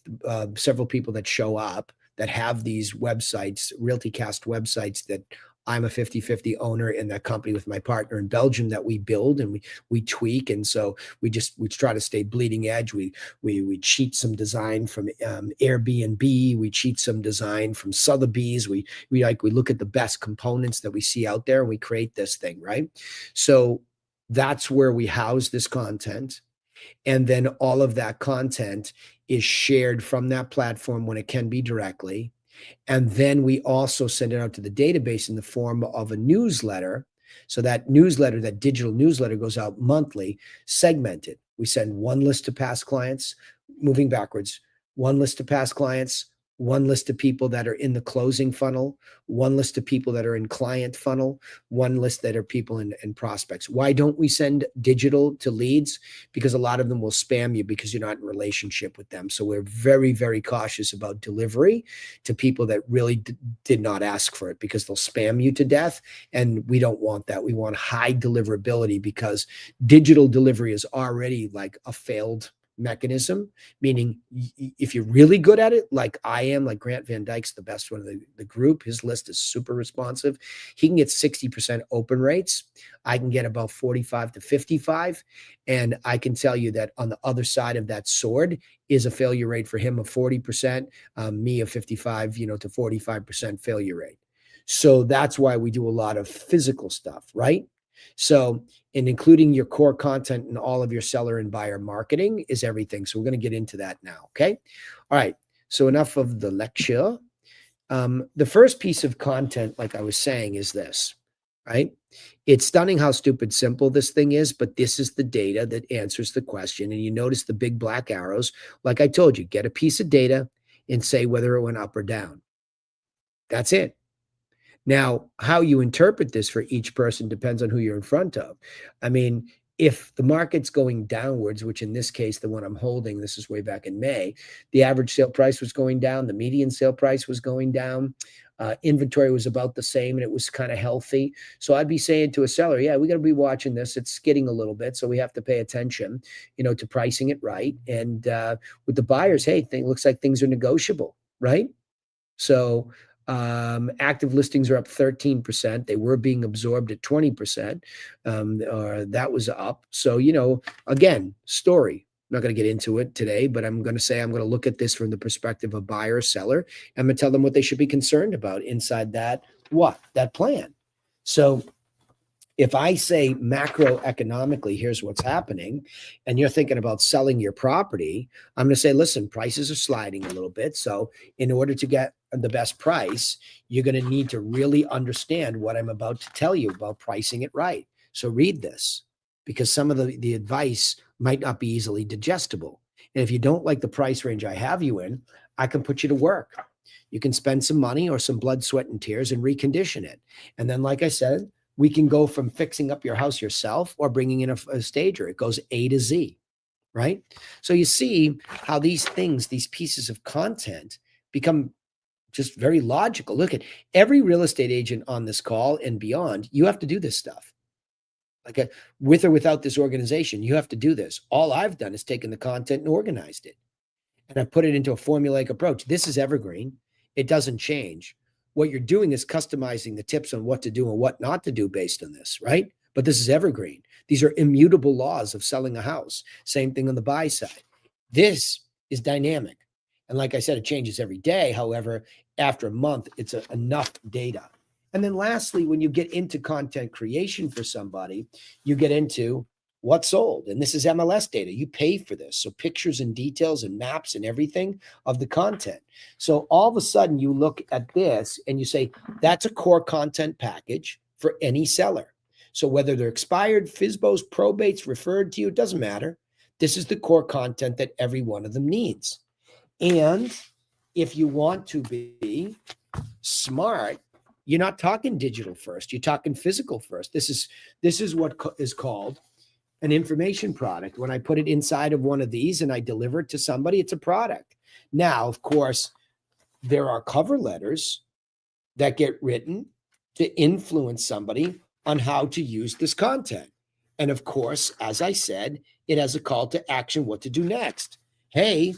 several people that show up that have these websites, RealtyCast websites that I'm a 50-50 owner in that company with my partner in Belgium that we build and we tweak. And so we try to stay bleeding edge. We cheat some design from Airbnb. We cheat some design from Sotheby's. We look at the best components that we see out there and we create this thing, right? So that's where we house this content. And then all of that content is shared from that platform when it can be directly. And then we also send it out to the database in the form of a newsletter. So that newsletter, that digital newsletter goes out monthly, segmented. We send one list to past clients, moving backwards, one list to past clients, one list of people that are in the closing funnel, one list of people that are in client funnel, one list that are people in prospects. Why don't we send digital to leads? Because a lot of them will spam you because you're not in relationship with them. So we're very, very cautious about delivery to people that really did not ask for it, because they'll spam you to death. And we don't want that. We want high deliverability, because digital delivery is already like a failed mechanism, meaning if you're really good at it, like I am, like Grant Van Dyke's the best one of the group. His list is super responsive. He can get 60% open rates. I can get about 45 to 55. And I can tell you that on the other side of that sword is a failure rate for him of 40%, me of 55, to 45% failure rate. So that's why we do a lot of physical stuff, right? So, and including your core content and all of your seller and buyer marketing is everything. So we're going to get into that now. Okay. All right. So enough of the lecture. The first piece of content, like I was saying, is this, right? It's stunning how stupid simple this thing is, but this is the data that answers the question. And you notice the big black arrows. Like I told you, get a piece of data and say whether it went up or down. That's it. Now, how you interpret this for each person depends on who you're in front of. I mean, if the market's going downwards, which in this case, the one I'm holding, this is way back in May, the average sale price was going down, the median sale price was going down, inventory was about the same, and it was kind of healthy. So I'd be saying to a seller, yeah, we got to be watching this. It's skidding a little bit, so we have to pay attention, to pricing it right. And with the buyers, hey, looks like things are negotiable, right? So active listings are up 13%. They were being absorbed at 20%. Or that was up. So, again, story. I'm not going to get into it today, but I'm going to say I'm going to look at this from the perspective of buyer or seller. I'm going to tell them what they should be concerned about inside that plan. So if I say macroeconomically, here's what's happening, and you're thinking about selling your property, I'm going to say, listen, prices are sliding a little bit. So in order to get the best price, you're going to need to really understand what I'm about to tell you about pricing it right. So read this, because some of the advice might not be easily digestible. And if you don't like the price range I have you in, I can put you to work. You can spend some money or some blood, sweat, and tears and recondition it. And then, like I said, we can go from fixing up your house yourself or bringing in a stager. It goes A to Z, right? So you see how these things, these pieces of content become just very logical. Look at every real estate agent on this call and beyond. You have to do this stuff. Like with or without this organization, you have to do this. All I've done is taken the content and organized it. And I've put it into a formulaic approach. This is evergreen. It doesn't change. What you're doing is customizing the tips on what to do and what not to do based on this, right? But this is evergreen. These are immutable laws of selling a house. Same thing on the buy side. This is dynamic. And like I said, it changes every day. However, after a month, it's enough data. And then lastly, when you get into content creation for somebody, you get into what sold. And this is MLS data. You pay for this. So pictures and details and maps and everything of the content. So all of a sudden you look at this and you say, that's a core content package for any seller. So whether they're expired, FSBOs, probates, referred to you, it doesn't matter. This is the core content that every one of them needs. And if you want to be smart, you're not talking digital first. You're talking physical first. This is what is called an information product. When I put it inside of one of these and I deliver it to somebody, it's a product. Now, of course, there are cover letters that get written to influence somebody on how to use this content. And of course, as I said, it has a call to action, what to do next. Hey,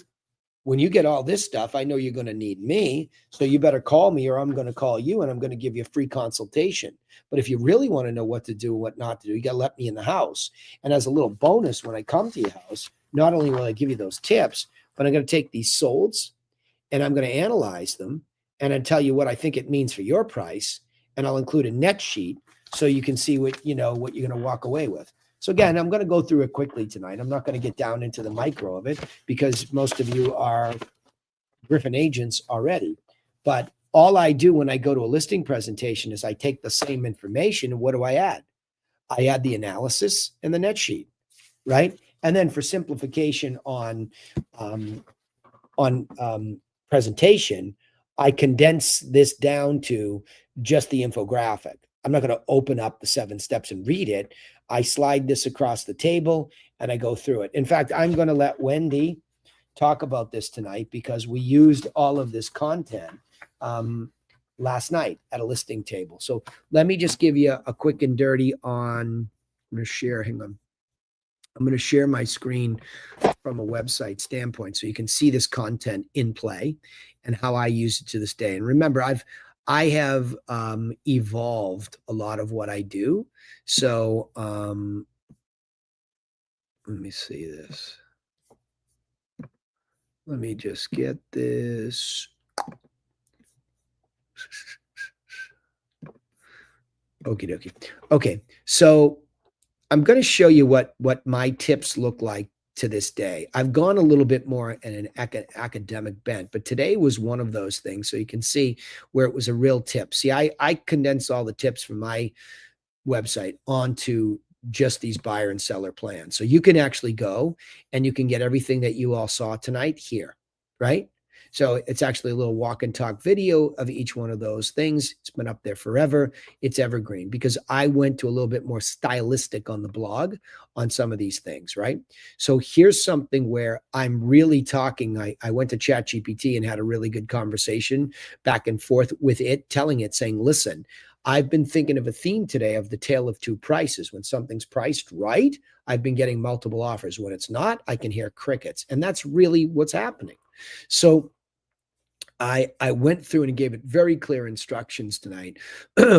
when you get all this stuff, I know you're going to need me. So you better call me or I'm going to call you and I'm going to give you a free consultation. But if you really want to know what to do and what not to do, you got to let me in the house. And as a little bonus, when I come to your house, not only will I give you those tips, but I'm going to take these solds and I'm going to analyze them and I'll tell you what I think it means for your price. And I'll include a net sheet so you can see what you're going to walk away with. So again, I'm going to go through it quickly tonight. I'm not going to get down into the micro of it because most of you are Griffin agents already. But all I do when I go to a listing presentation is I take the same information and what do I add? I add the analysis and the net sheet, right? And then for simplification on presentation, I condense this down to just the infographic. I'm not going to open up the 7 steps and read it. I slide this across the table and I go through it. In fact, I'm going to let Wendy talk about this tonight because we used all of this content last night at a listing table. So let me just give you a quick and dirty on, I'm going to share, hang on. I'm going to share my screen from a website standpoint so you can see this content in play and how I use it to this day. And remember, I have evolved a lot of what I do. So let me see this. Let me just get this. Okie dokie. Okay, so I'm going to show you what my tips look like to this day. I've gone a little bit more in an academic bent, but today was one of those things. So you can see where it was a real tip. See, I condensed all the tips from my website onto just these buyer and seller plans. So you can actually go and you can get everything that you all saw tonight here, right? So it's actually a little walk and talk video of each one of those things. It's been up there forever. It's evergreen because I went to a little bit more stylistic on the blog on some of these things, right? So here's something where I'm really talking. I went to ChatGPT and had a really good conversation back and forth with it, telling it, saying, listen, I've been thinking of a theme today of the tale of two prices. When something's priced right, I've been getting multiple offers. When it's not, I can hear crickets. And that's really what's happening. So I went through and gave it very clear instructions tonight,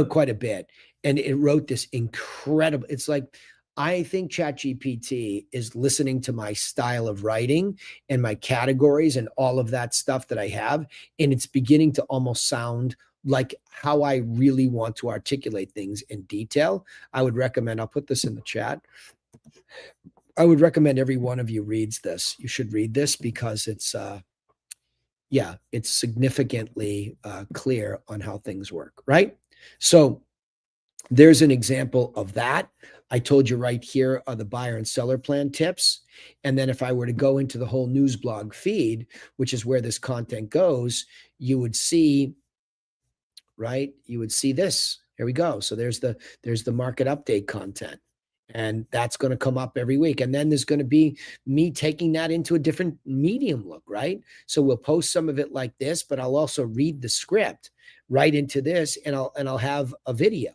quite a bit. And it wrote this incredible, it's like, I think ChatGPT is listening to my style of writing and my categories and all of that stuff that I have. And it's beginning to almost sound like how I really want to articulate things in detail. I would recommend, I'll put this in the chat. I would recommend every one of you reads this. You should read this because it's, it's significantly clear on how things work, right? So there's an example of that. I told you right here are the buyer and seller plan tips. And then if I were to go into the whole news blog feed, which is where this content goes, you would see, right? You would see this. Here we go. So there's the market update content. And that's going to come up every week. And then there's going to be me taking that into a different medium look, right? So we'll post some of it like this, but I'll also read the script right into this and I'll have a video.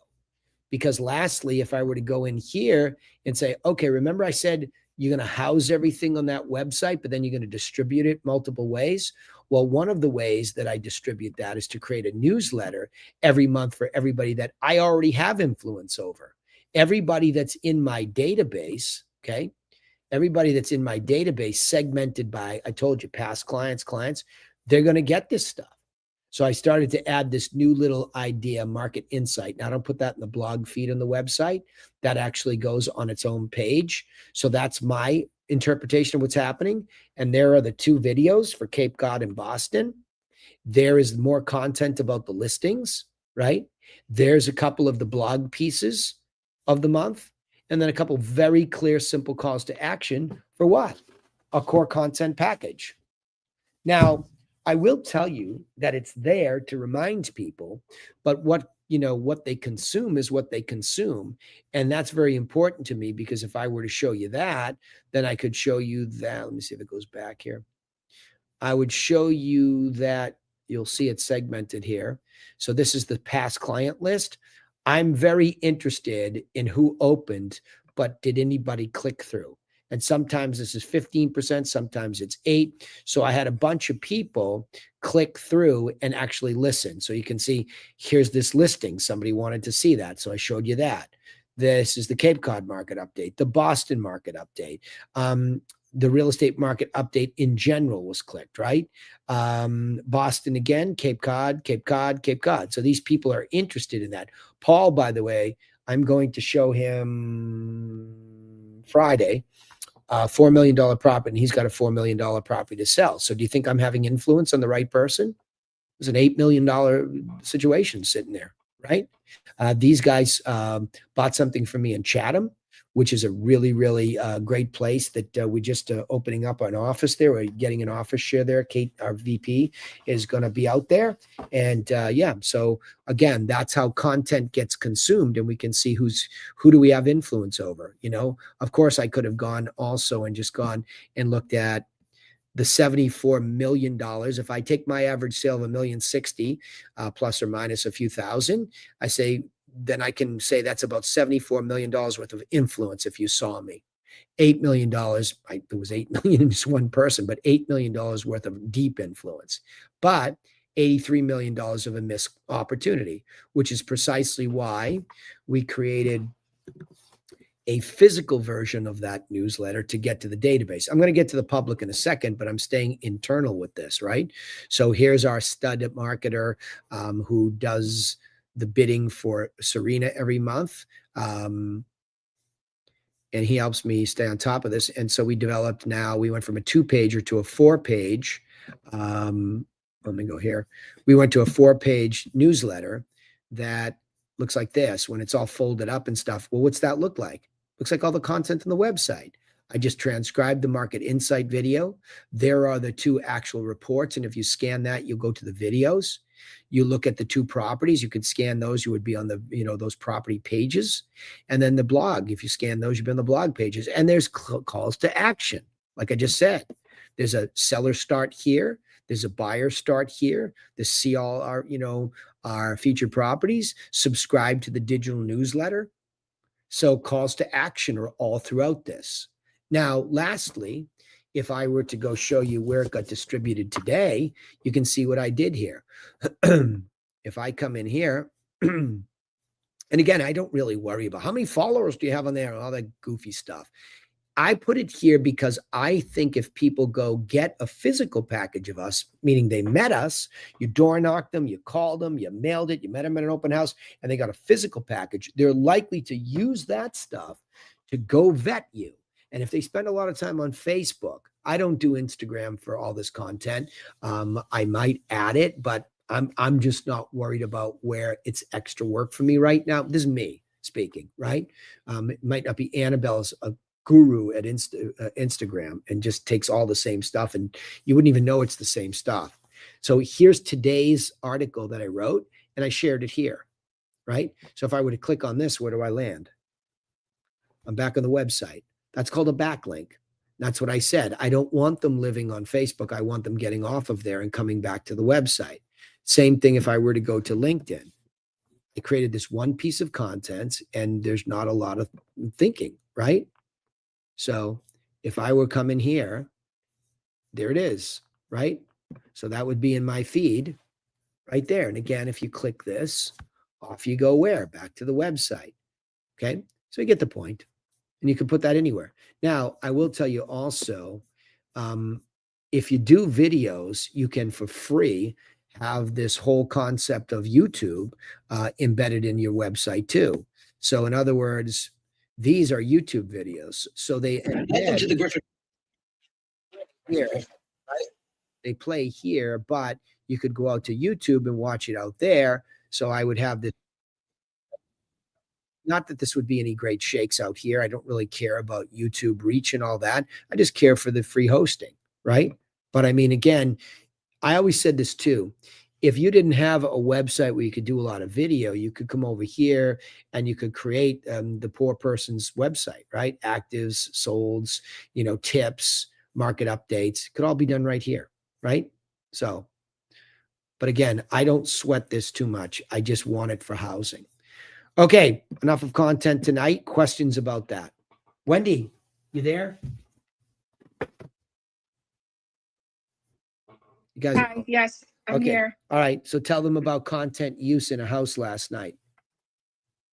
Because lastly, if I were to go in here and say, okay, remember I said you're going to house everything on that website, but then you're going to distribute it multiple ways. Well, one of the ways that I distribute that is to create a newsletter every month for everybody that I already have influence over. Everybody that's in my database, okay? Everybody that's in my database segmented by, I told you, past clients, they're going to get this stuff. So I started to add this new little idea, market insight. Now I don't put that in the blog feed on the website. That actually goes on its own page. So that's my interpretation of what's happening. And there are the 2 videos for Cape Cod and Boston. There is more content about the listings, right? There's a couple of the blog pieces of the month, and then a couple very clear, simple calls to action for what? A core content package. Now, I will tell you that it's there to remind people, but what they consume is what they consume. And that's very important to me because if I were to show you that, then I could show you that. Let me see if it goes back here. I would show you that you'll see it segmented here. So this is the past client list. I'm very interested in who opened, but did anybody click through? And sometimes this is 15%, sometimes it's 8%. So I had a bunch of people click through and actually listen. So you can see, here's this listing. Somebody wanted to see that. So I showed you that. This is the Cape Cod market update, the Boston market update. The real estate market update in general was clicked, right? Boston again, Cape Cod. So these people are interested in that. Paul, by the way, I'm going to show him Friday, $4 million property, and he's got a $4 million property to sell. So do you think I'm having influence on the right person? There's an $8 million situation sitting there, right? These guys bought something from me in Chatham. which is a really, really great place that we just opening up an office there. We're getting an office share there. Kate, our VP, is going to be out there. And yeah, so again, that's how content gets consumed, and we can see who do we have influence over. Of course, I could have gone also and just gone and looked at the $74 million. If I take my average sale of $1,060,000, plus or minus a few thousand, I say, then I can say that's about $74 million worth of influence. If you saw me, $8 million, it was 8 million in just one person, but $8 million worth of deep influence, but $83 million of a missed opportunity, which is precisely why we created a physical version of that newsletter to get to the database. I'm going to get to the public in a second, but I'm staying internal with this, right? So here's our stud marketer who does the bidding for Serena every month. And he helps me stay on top of this. And so we went from a 2-pager to a 4-page. Let me go here. We went to a 4-page newsletter that looks like this when it's all folded up and stuff. Well, what's that look like? Looks like all the content on the website. I just transcribed the market insight video. There are the 2 actual reports. And if you scan that, you'll go to the videos. You look at the 2 properties, you could scan those, you would be on the, those property pages. And then the blog, if you scan those, you'd be on the blog pages. And there's calls to action. Like I just said, there's a seller start here. There's a buyer start here. The see all our featured properties, subscribe to the digital newsletter. So calls to action are all throughout this. Now, lastly, if I were to go show you where it got distributed today, you can see what I did here. If I come in here, and again, I don't really worry about how many followers do you have on there and all that goofy stuff. I put it here because I think if people go get a physical package of us, meaning they met us, you door knocked them, you called them, you mailed it, you met them at an open house, and they got a physical package, they're likely to use that stuff to go vet you. And if they spend a lot of time on Facebook, I don't do Instagram for all this content. I might add it, but I'm just not worried about where it's extra work for me right now. This is me speaking, right? It might not be Annabelle's a guru at Instagram and just takes all the same stuff, and you wouldn't even know it's the same stuff. So here's today's article that I wrote, and I shared it here, right? So if I were to click on this, where do I land? I'm back on the website. That's called a backlink. That's what I said. I don't want them living on Facebook. I want them getting off of there and coming back to the website. Same thing if I were to go to LinkedIn. I created this one piece of content, and there's not a lot of thinking, right? So if I were coming here, there it is, right? So that would be in my feed right there. And again, if you click this, off you go where? Back to the website. Okay. So you get the point, and you can put that anywhere. Now, I will tell you also, if you do videos, you can for free have this whole concept of YouTube embedded in your website too. So in other words, these are YouTube videos. So they welcome to the Griffin here, right? They play here, but you could go out to YouTube and watch it out there. So I would have this. Not that this would be any great shakes out here. I don't really care about YouTube reach and all that. I just care for the free hosting, right? But I mean, again, I always said this too. If you didn't have a website where you could do a lot of video, you could come over here and you could create the poor person's website, right? Actives, solds, tips, market updates, could all be done right here, right? So, but again, I don't sweat this too much. I just want it for housing. Okay, enough of content tonight. Questions about that? Wendy, you there? You guys? Hi, yes, I'm Okay. here. All right. So tell them about content use in a house last night.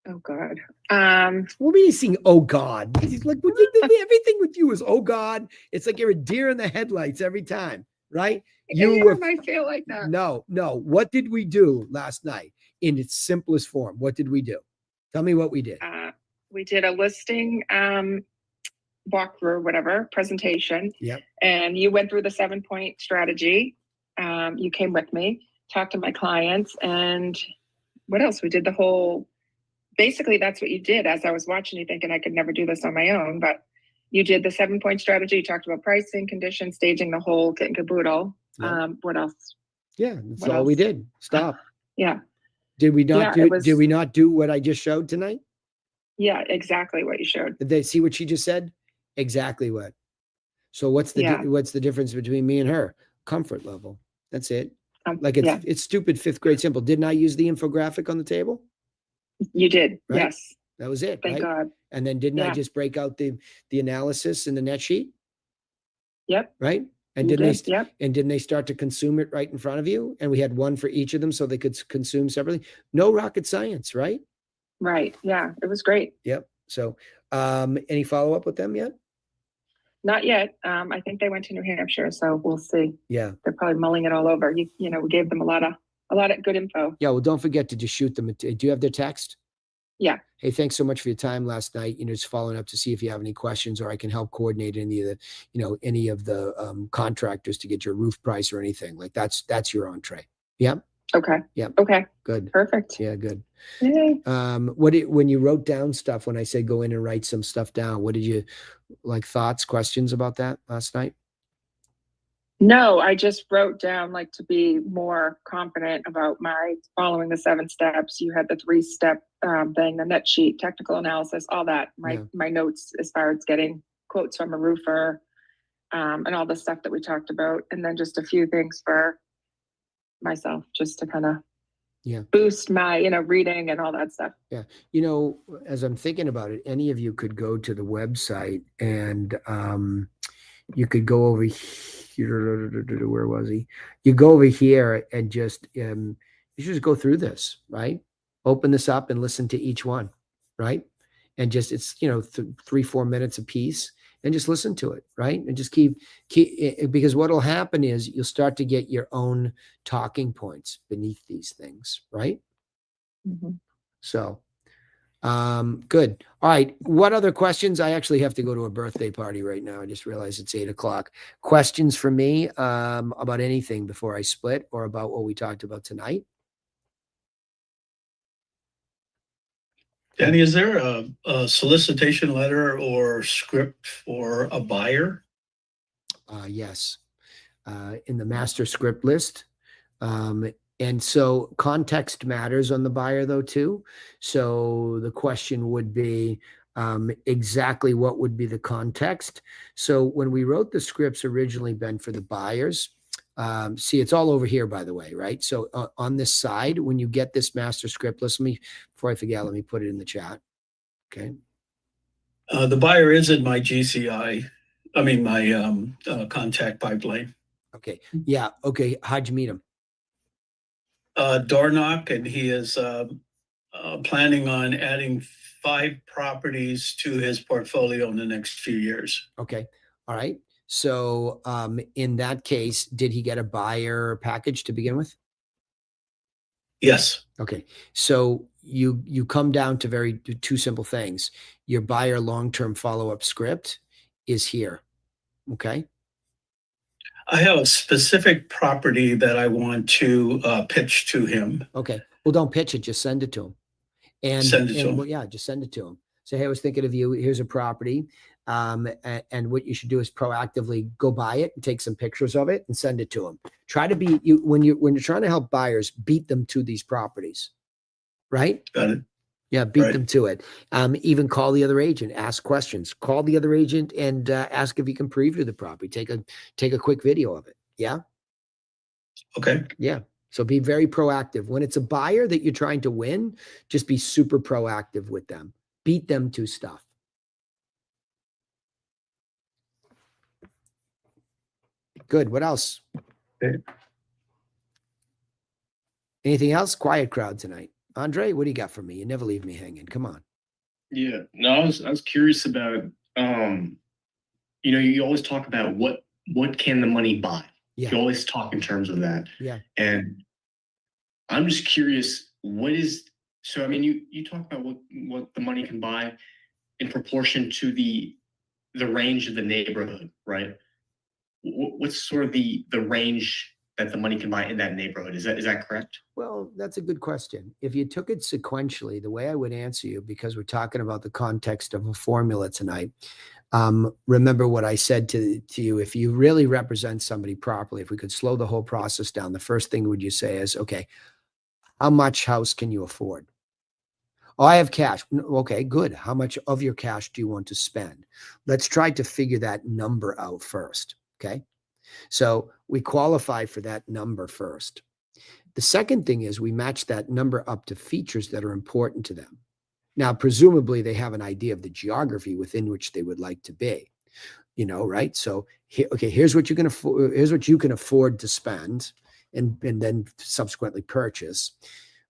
Oh God. What are you saying? Oh God. Like everything with you is oh God. It's like you're a deer in the headlights every time, right? I feel like that. No. What did we do last night in its simplest form? What did we do? Tell me what we did. We did a listing walkthrough, whatever presentation. Yep. And you went through the 7-point strategy. You came with me, talked to my clients, and what else? We did the whole basically that's what you did. As I was watching you, thinking I could never do this on my own, but you did the 7-point strategy. You talked about pricing, conditions, staging, the whole kit and caboodle. Yeah. What else? Yeah, that's What all we else? did. Stop. Yeah. Did we not Yeah, do? it was- Did we not do what I just showed tonight? Yeah, exactly what you showed. Did they see what she just said? Exactly what. So what's the Yeah. what's the difference between me and her? Comfort level. That's it. Like Yeah, it's stupid 5th grade simple. Didn't I use the infographic on the table? you did. Right? Yes. That was it, Thank right? God. And then didn't I Yeah. just break out the analysis in the net sheet, Yep. right? And You didn't did. Yep. and didn't they start to consume it right in front of you? And we had one for each of them so they could consume separately. No rocket science, right? Right. Yeah. It was great. Yep. So any follow-up with them yet? Not yet. I think they went to New Hampshire, so we'll see. Yeah. They're probably mulling it all over. You know, we gave them a lot of good info. Yeah. Well, don't forget to just shoot them. Do you have their text? Yeah. Hey, thanks so much for your time last night. Just following up to see if you have any questions, or I can help coordinate any of the, any of the contractors to get your roof price or anything. Like that's your entree. Yep. Okay. Yep. Okay. Good. Perfect. Yeah. Good. Yay. When you wrote down stuff, when I said go in and write some stuff down, what did you thoughts, questions about that last night? No, I just wrote down to be more confident about my following the 7 steps. You had the 3-step thing, the net sheet, technical analysis, all that. My notes as far as getting quotes from a roofer, and all the stuff that we talked about, and then just a few things for myself, just to kind of boost my reading and all that stuff. Yeah, as I'm thinking about it, any of you could go to the website and you could go over here. Where was he? You go over here and just you should just go through this, right? Open this up and listen to each one, right? And just it's 3-4 minutes a piece, and just listen to it, right? And just keep because what'll happen is you'll start to get your own talking points beneath these things, right? Mm-hmm. So good. All right. What other questions? I actually have to go to a birthday party right now. I just realized it's 8:00. Questions for me about anything before I split, or about what we talked about tonight? Danny, is there a solicitation letter or script for a buyer? Yes. In the master script list. And so context matters on the buyer though, too. So the question would be exactly what would be the context. So when we wrote the scripts originally, Ben, for the buyers, see, it's all over here, by the way, right? So on this side, when you get this master script list, before I forget, let me put it in the chat. Okay. The buyer is in my GCI. I mean, my contact pipeline. Okay. Yeah. Okay. How'd you meet him? Door knock, and he is planning on adding 5 properties to his portfolio in the next few years. Okay. All right. So in that case, did he get a buyer package to begin with? Yes. Okay. So you come down to 2 simple things. Your buyer long-term follow-up script is here. Okay. I have a specific property that I want to pitch to him. Okay. Well, don't pitch it. Just send it to him. And send it to him. Well, yeah, just send it to him. Say, hey, I was thinking of you. Here's a property. And what you should do is proactively go buy it and take some pictures of it and send it to them. Try to beat you when you're trying to help buyers, beat them to these properties. Right? Got it. Yeah, beat them to it. Even call the other agent, ask questions. Call the other agent and ask if he can preview the property. Take a quick video of it. Yeah. Okay. Yeah. So be very proactive. When it's a buyer that you're trying to win, just be super proactive with them. Beat them to stuff. Good. What else? Okay. Anything else? Quiet crowd tonight. Andre, what do you got for me? You never leave me hanging. Come on. Yeah. No, I was curious about you always talk about what can the money buy? Yeah. You always talk in terms of that. Yeah. And I'm just curious, I mean, you talk about what the money can buy in proportion to the range of the neighborhood, right? What's sort of the range that the money can buy in that neighborhood. Is that correct? Well, that's a good question. If you took it sequentially, the way I would answer you, because we're talking about the context of a formula tonight, remember what I said to you. If you really represent somebody properly, if we could slow the whole process down, the first thing would you say is, okay, how much house can you afford? Oh, I have cash. Okay, good. How much of your cash do you want to spend? Let's try to figure that number out first. Okay. So we qualify for that number first. The second thing is we match that number up to features that are important to them. Now, presumably they have an idea of the geography within which they would like to be, right? So okay, here's what here's what you can afford to spend and then subsequently purchase.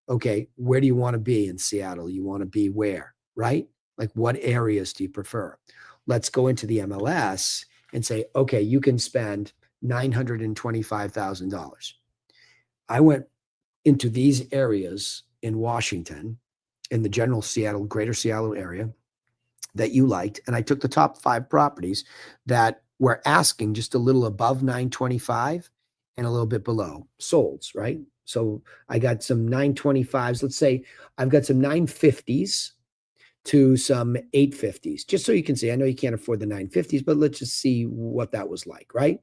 Okay, where do you want to be in Seattle? You want to be where, right? Like what areas do you prefer? Let's go into the MLS and say, okay, you can spend $925,000. I went into these areas in Washington, in the general greater Seattle area that you liked. And I took the top 5 properties that were asking just a little above 925 and a little bit below solds, right? So I got some 925s. Let's say I've got some 950s to some 850s, just so you can see. I know you can't afford the 950s, but let's just see what that was like, right?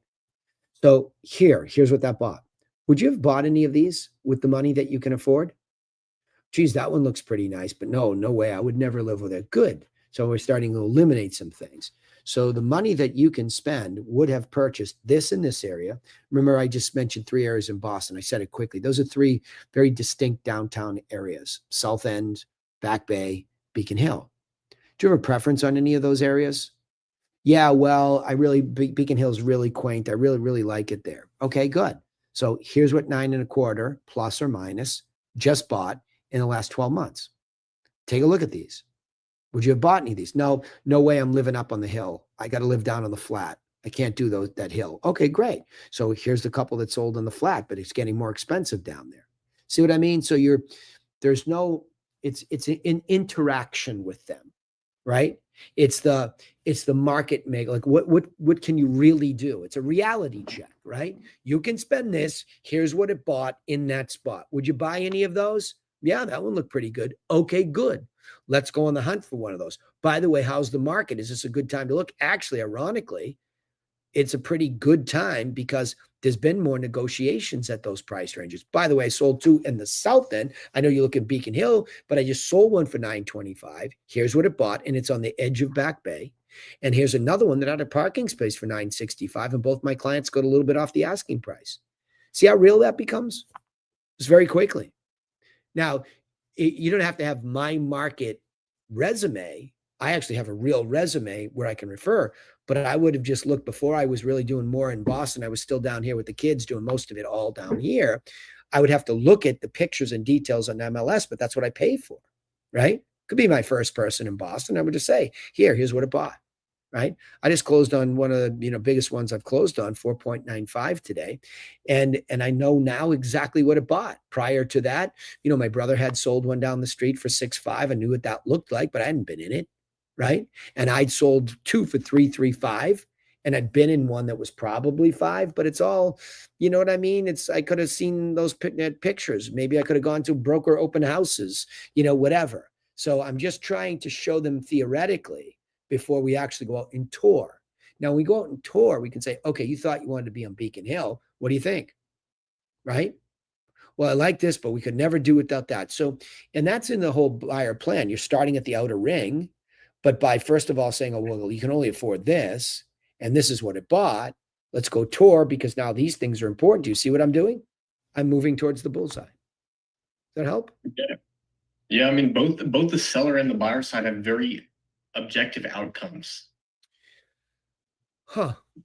So here's what that bought. Would you have bought any of these with the money that you can afford? Geez, that one looks pretty nice, but no way. I would never live with it. Good. So we're starting to eliminate some things. So the money that you can spend would have purchased this in this area. Remember, I just mentioned 3 areas in Boston. I said it quickly. Those are 3 very distinct downtown areas: South End, Back Bay, Beacon Hill. Do you have a preference on any of those areas? Yeah, well, Beacon Hill is really quaint. I really like it there. Okay, good. So here's what 9.25 plus or minus just bought in the last 12 months. Take a look at these. Would you have bought any of these? No way. I'm living up on the hill. I got to live down on the flat. I can't do that hill. Okay, great. So here's the couple that sold on the flat, but it's getting more expensive down there. See what I mean? So it's an interaction with them, right? It's the market make, like what can you really do? It's a reality check, right? You can spend this. Here's what it bought in that spot. Would you buy any of those? Yeah, that one looked pretty good. Okay, good. Let's go on the hunt for one of those. By the way, how's the market? Is this a good time to look? Actually, ironically, it's a pretty good time because there's been more negotiations at those price ranges. By the way, I sold 2 in the South End. I know you look at Beacon Hill, but I just sold one for $925. Here's what it bought, and it's on the edge of Back Bay. And here's another one that had a parking space for $965, and both my clients got a little bit off the asking price. See how real that becomes? Just very quickly. Now, you don't have to have my market resume. I actually have a real resume where I can refer, but I would have just looked before I was really doing more in Boston. I was still down here with the kids doing most of it all down here. I would have to look at the pictures and details on MLS, but that's what I pay for, right? Could be my first person in Boston. I would just say, here's what it bought, right? I just closed on one of the biggest ones I've closed on, 4.95 today. And I know now exactly what it bought. Prior to that, my brother had sold one down the street for 6.5. I knew what that looked like, but I hadn't been in it, right? And I'd sold 2 for 3.35, and I'd been in one that was probably 5, but it's all, you know what I mean? I could have seen those pictures. Maybe I could have gone to broker open houses, whatever. So I'm just trying to show them theoretically before we actually go out and tour. Now, when we go out and tour, we can say, okay, you thought you wanted to be on Beacon Hill. What do you think? Right? Well, I like this, but we could never do without that. So, and that's in the whole buyer plan. You're starting at the outer ring, but by first of all saying, oh, well, you can only afford this, and this is what it bought. Let's go tour because now these things are important. Do you see what I'm doing? I'm moving towards the bullseye. Does that help? Yeah. I mean, both the seller and the buyer side have very objective outcomes.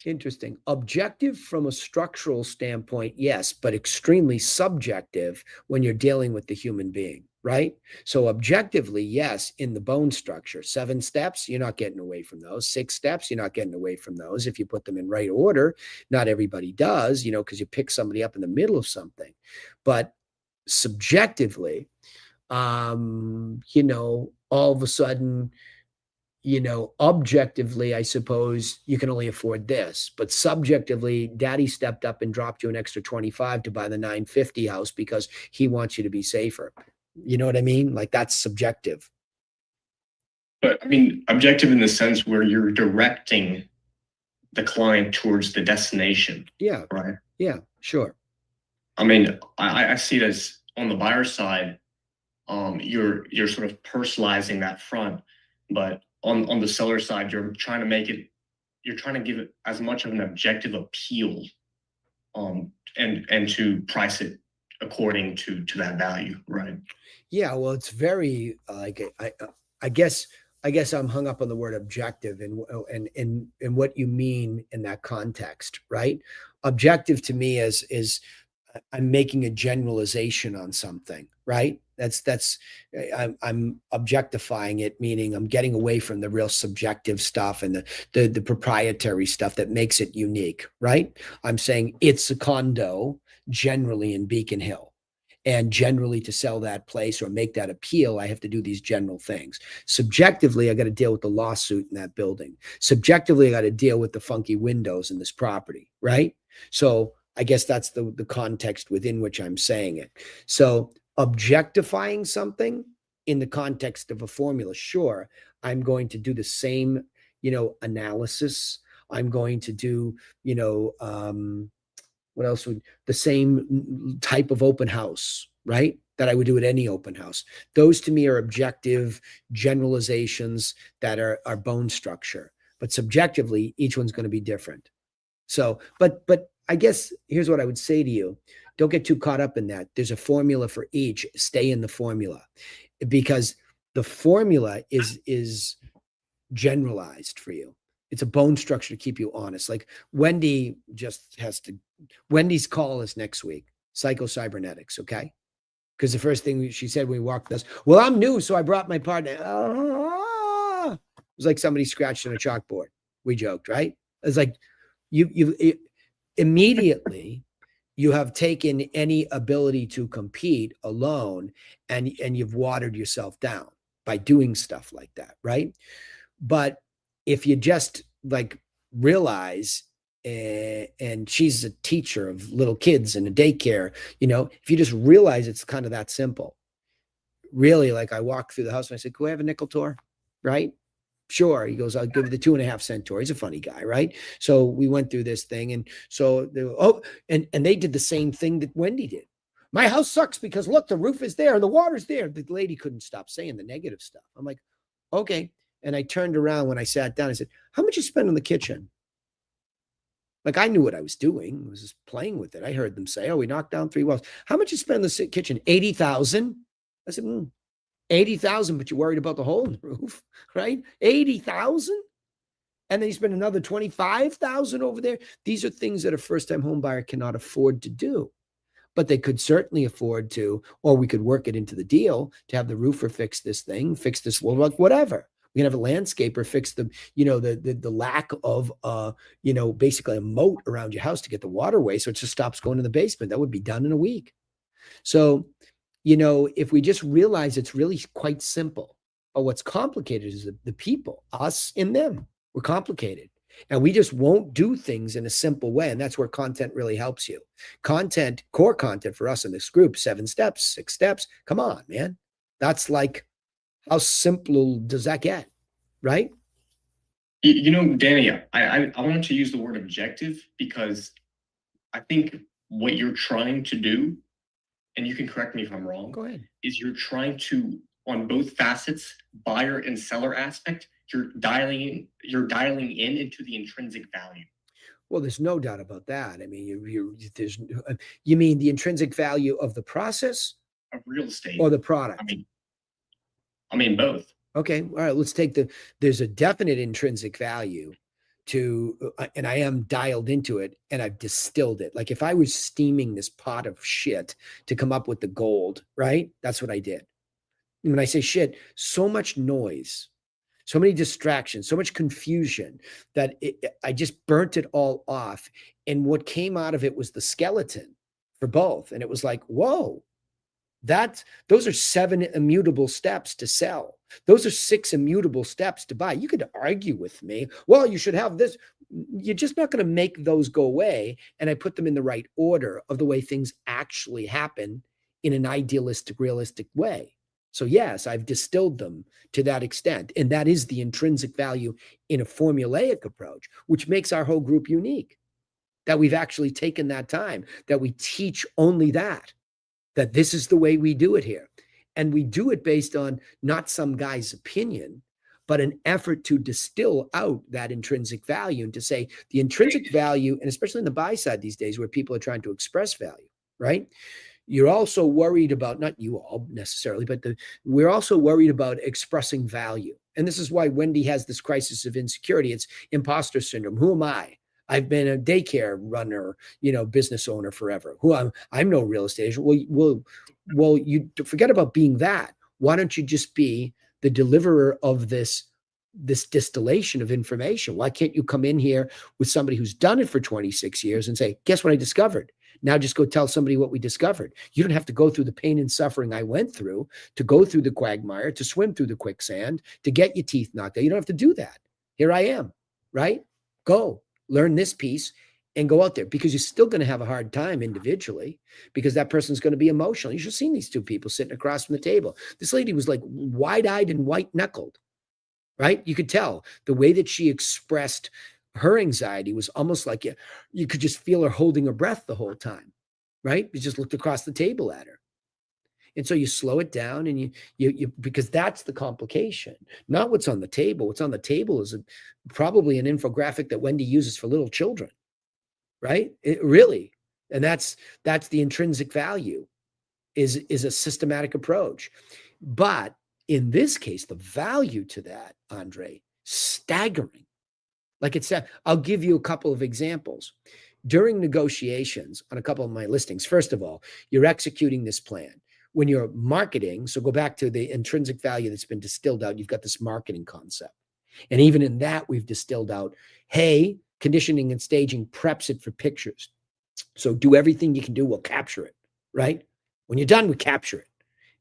Interesting. Objective from a structural standpoint, yes, but extremely subjective when you're dealing with the human being, right? So objectively, yes, in the bone structure, 7 steps, you're not getting away from those. 6 steps, you're not getting away from those. If you put them in right order, not everybody does, because you pick somebody up in the middle of something. But subjectively, all of a sudden, objectively, I suppose you can only afford this, but subjectively, daddy stepped up and dropped you an extra 25 to buy the 950 house because he wants you to be safer. You know what I mean? Like that's subjective. But I mean, objective in the sense where you're directing the client towards the destination, Yeah. right? Yeah, sure. I mean, I see it as on the buyer side, you're sort of personalizing that front, but on the seller side, you're trying to give it as much of an objective appeal, and to price it according to that value, right? Yeah, well, it's very like I guess I'm hung up on the word objective and what you mean in that context, right? Objective to me is I'm making a generalization on something, right? I'm objectifying it, meaning I'm getting away from the real subjective stuff and the proprietary stuff that makes it unique, right? I'm saying it's a condo generally in Beacon Hill. And generally to sell that place or make that appeal, I have to do these general things. Subjectively, I got to deal with the lawsuit in that building. Subjectively, I got to deal with the funky windows in this property, right? So I guess that's the context within which I'm saying it. So objectifying something in the context of a formula, sure, I'm going to do the same, analysis. I'm going to do, what else would the same type of open house, right? That I would do at any open house. Those to me are objective generalizations that are bone structure, but subjectively, each one's going to be different. So, but I guess here's what I would say to you. Don't get too caught up in that. There's a formula for each. Stay in the formula because the formula is generalized for you. It's a bone structure to keep you honest. Like Wendy Wendy's call is next week, psycho-cybernetics, okay? Because the first thing she said when we walked this, well, I'm new, so I brought my partner. It was like somebody scratched on a chalkboard. We joked, right? It's like you immediately you have taken any ability to compete alone and you've watered yourself down by doing stuff like that, right? But if you just like realize, and she's a teacher of little kids in a daycare, if you just realize it's kind of that simple, really, like I walked through the house and I said, "Can we have a nickel tour?" Right? Sure. He goes, "I'll give you the 2.5 cent tour." He's a funny guy, right? So we went through this thing, and so and they did the same thing that Wendy did. My house sucks because look, the roof is there, the water's there. The lady couldn't stop saying the negative stuff. I'm like, okay. And I turned around when I sat down. I said, "How much you spend on the kitchen?" Like I knew what I was doing. I was just playing with it. I heard them say, "Oh, we knocked down 3 walls." "How much you spend on the kitchen?" "80,000. I said, 80,000, but you're worried about the hole in the roof, right? 80,000. And then you spend another 25,000 over there. These are things that a first-time home buyer cannot afford to do. But they could certainly afford to, or we could work it into the deal to have the roofer fix this thing, fix this wall, like whatever. We can have a landscaper fix the lack of basically a moat around your house to get the water away so it just stops going in the basement. That would be done in a week. So, if we just realize it's really quite simple, but what's complicated is the people, us and them. We're complicated. And we just won't do things in a simple way. And that's where content really helps you. Core content for us in this group, 7 steps, 6 steps. Come on, man. That's like, how simple does that get? Right? Danny, I wanted to use the word objective because I think what you're trying to do, and you can correct me if I'm wrong, Go ahead. is you're trying to, on both facets, buyer and seller aspect, you're dialing in into the intrinsic value. Well, there's no doubt about that. I mean, you mean the intrinsic value of the process Of real estate. or the product? I mean both. Okay. All right. Let's take there's a definite intrinsic value to, and I am dialed into it and I've distilled it. Like if I was steaming this pot of shit to come up with the gold, right? That's what I did. And when I say shit, so much noise, so many distractions, so much confusion that I just burnt it all off. And what came out of it was the skeleton for both. And it was like, whoa, Those are 7 immutable steps to sell. Those are 6 immutable steps to buy. You could argue with me, well, you should have this. You're just not going to make those go away. And I put them in the right order of the way things actually happen in an idealistic, realistic way. So yes, I've distilled them to that extent. And that is the intrinsic value in a formulaic approach, which makes our whole group unique. That we've actually taken that time, that we teach only that this is the way we do it here. And we do it based on not some guy's opinion, but an effort to distill out that intrinsic value and to say the intrinsic value, and especially in the buy side these days where people are trying to express value, right? You're also worried about, not you all necessarily, but we're also worried about expressing value. And this is why Wendy has this crisis of insecurity. It's imposter syndrome. Who am I? I've been a daycare runner, business owner forever. I'm no real estate agent. Well, you forget about being that. Why don't you just be the deliverer of this distillation of information? Why can't you come in here with somebody who's done it for 26 years and say, guess what I discovered? Now just go tell somebody what we discovered. You don't have to go through the pain and suffering I went through to go through the quagmire, to swim through the quicksand, to get your teeth knocked out. You don't have to do that. Here I am, right? Go. Learn this piece and go out there, because you're still going to have a hard time individually, because that person's going to be emotional. You should have seen these 2 people sitting across from the table. This lady was like wide-eyed and white-knuckled, right? You could tell the way that she expressed her anxiety was almost like you could just feel her holding her breath the whole time, right? You just looked across the table at her. And so you slow it down, and you because that's the complication, not what's on the table. What's on the table is probably an infographic that Wendy uses for little children, right? It really, and that's the intrinsic value is a systematic approach. But in this case, the value to that, Andre, staggering. Like it said, I'll give you a couple of examples. During negotiations on a couple of my listings, first of all, you're executing this plan. When you're marketing, so go back to the intrinsic value that's been distilled out, you've got this marketing concept. And even in that, we've distilled out, hey, conditioning and staging preps it for pictures. So do everything you can do, we'll capture it, right? When you're done, we capture it.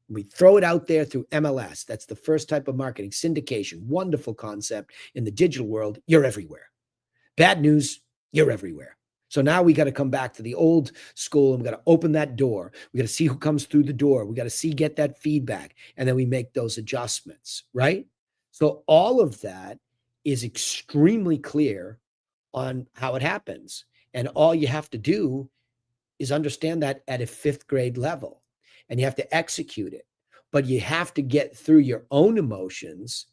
We throw it out there through MLS. That's the first type of marketing, syndication, wonderful concept. In the digital world, you're everywhere. Bad news, you're everywhere. So now we got to come back to the old school, and we got to open that door. We got to see who comes through the door. We got to get that feedback, and then we make those adjustments, right? So all of that is extremely clear on how it happens. And all you have to do is understand that at a 5th grade level, and you have to execute it. But you have to get through your own emotions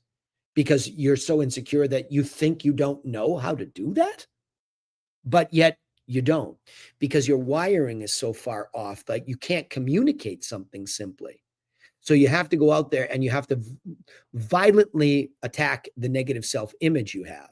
because you're so insecure that you think you don't know how to do that. But yet you don't, because your wiring is so far off that you can't communicate something simply. So you have to go out there and you have to violently attack the negative self-image you have.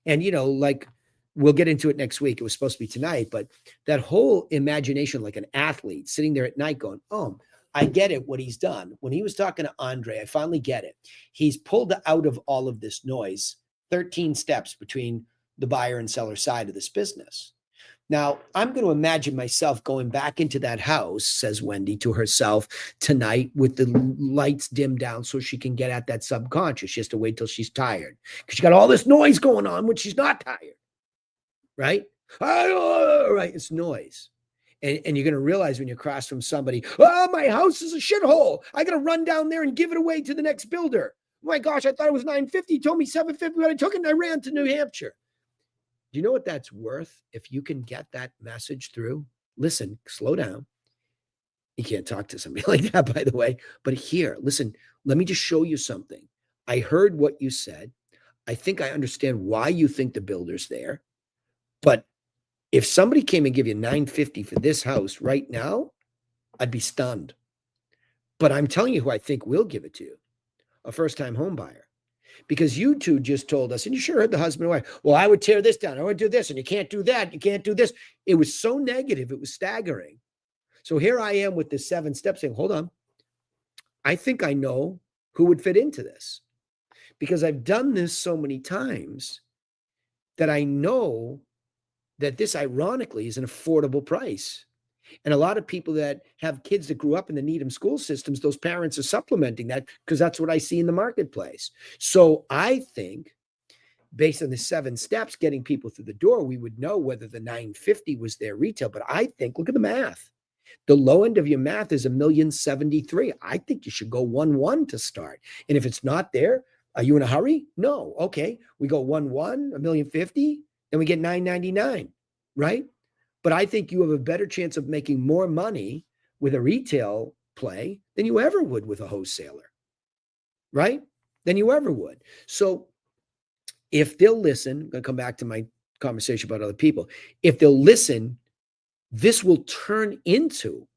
And, like we'll get into it next week. It was supposed to be tonight, but that whole imagination, like an athlete sitting there at night going, oh, I get it, what he's done. When he was talking to Andre, I finally get it. He's pulled out of all of this noise 13 steps between the buyer and seller side of this business. Now, I'm going to imagine myself going back into that house, says Wendy to herself tonight, with the lights dimmed down so she can get at that subconscious. She has to wait till she's tired because she got all this noise going on when she's not tired, right? Right, it's noise. And you're going to realize when you're across from somebody, oh, my house is a shithole. I got to run down there and give it away to the next builder. Oh my gosh, I thought it was $950. He told me $750, but I took it and I ran to New Hampshire. Do you know what that's worth if you can get that message through? Listen, slow down. You can't talk to somebody like that, by the way. But here, listen, let me just show you something. I heard what you said. I think I understand why you think the builder's there. But if somebody came and give you $950 for this house right now, I'd be stunned. But I'm telling you who I think will give it to you, a first-time home buyer. Because you two just told us, and you sure heard the husband and wife, well, I would tear this down. I would do this, and you can't do that. You can't do this. It was so negative. It was staggering. So here I am with this 7 steps saying, hold on. I think I know who would fit into this because I've done this so many times that I know that this ironically is an affordable price. And a lot of people that have kids that grew up in the Needham school systems, those parents are supplementing that because that's what I see in the marketplace. So I think based on the 7 steps getting people through the door, we would know whether the 950 was their retail. But I think, look at the math. The low end of your math is 1,073,000. I think you should go 1-1 to start. And if it's not there, are you in a hurry? No. Okay. We go 1-1, 1,050,000, then we get 999, right? But I think you have a better chance of making more money with a retail play than you ever would with a wholesaler, right? Than you ever would. So if they'll listen, I'm going to come back to my conversation about other people. If they'll listen, this will turn into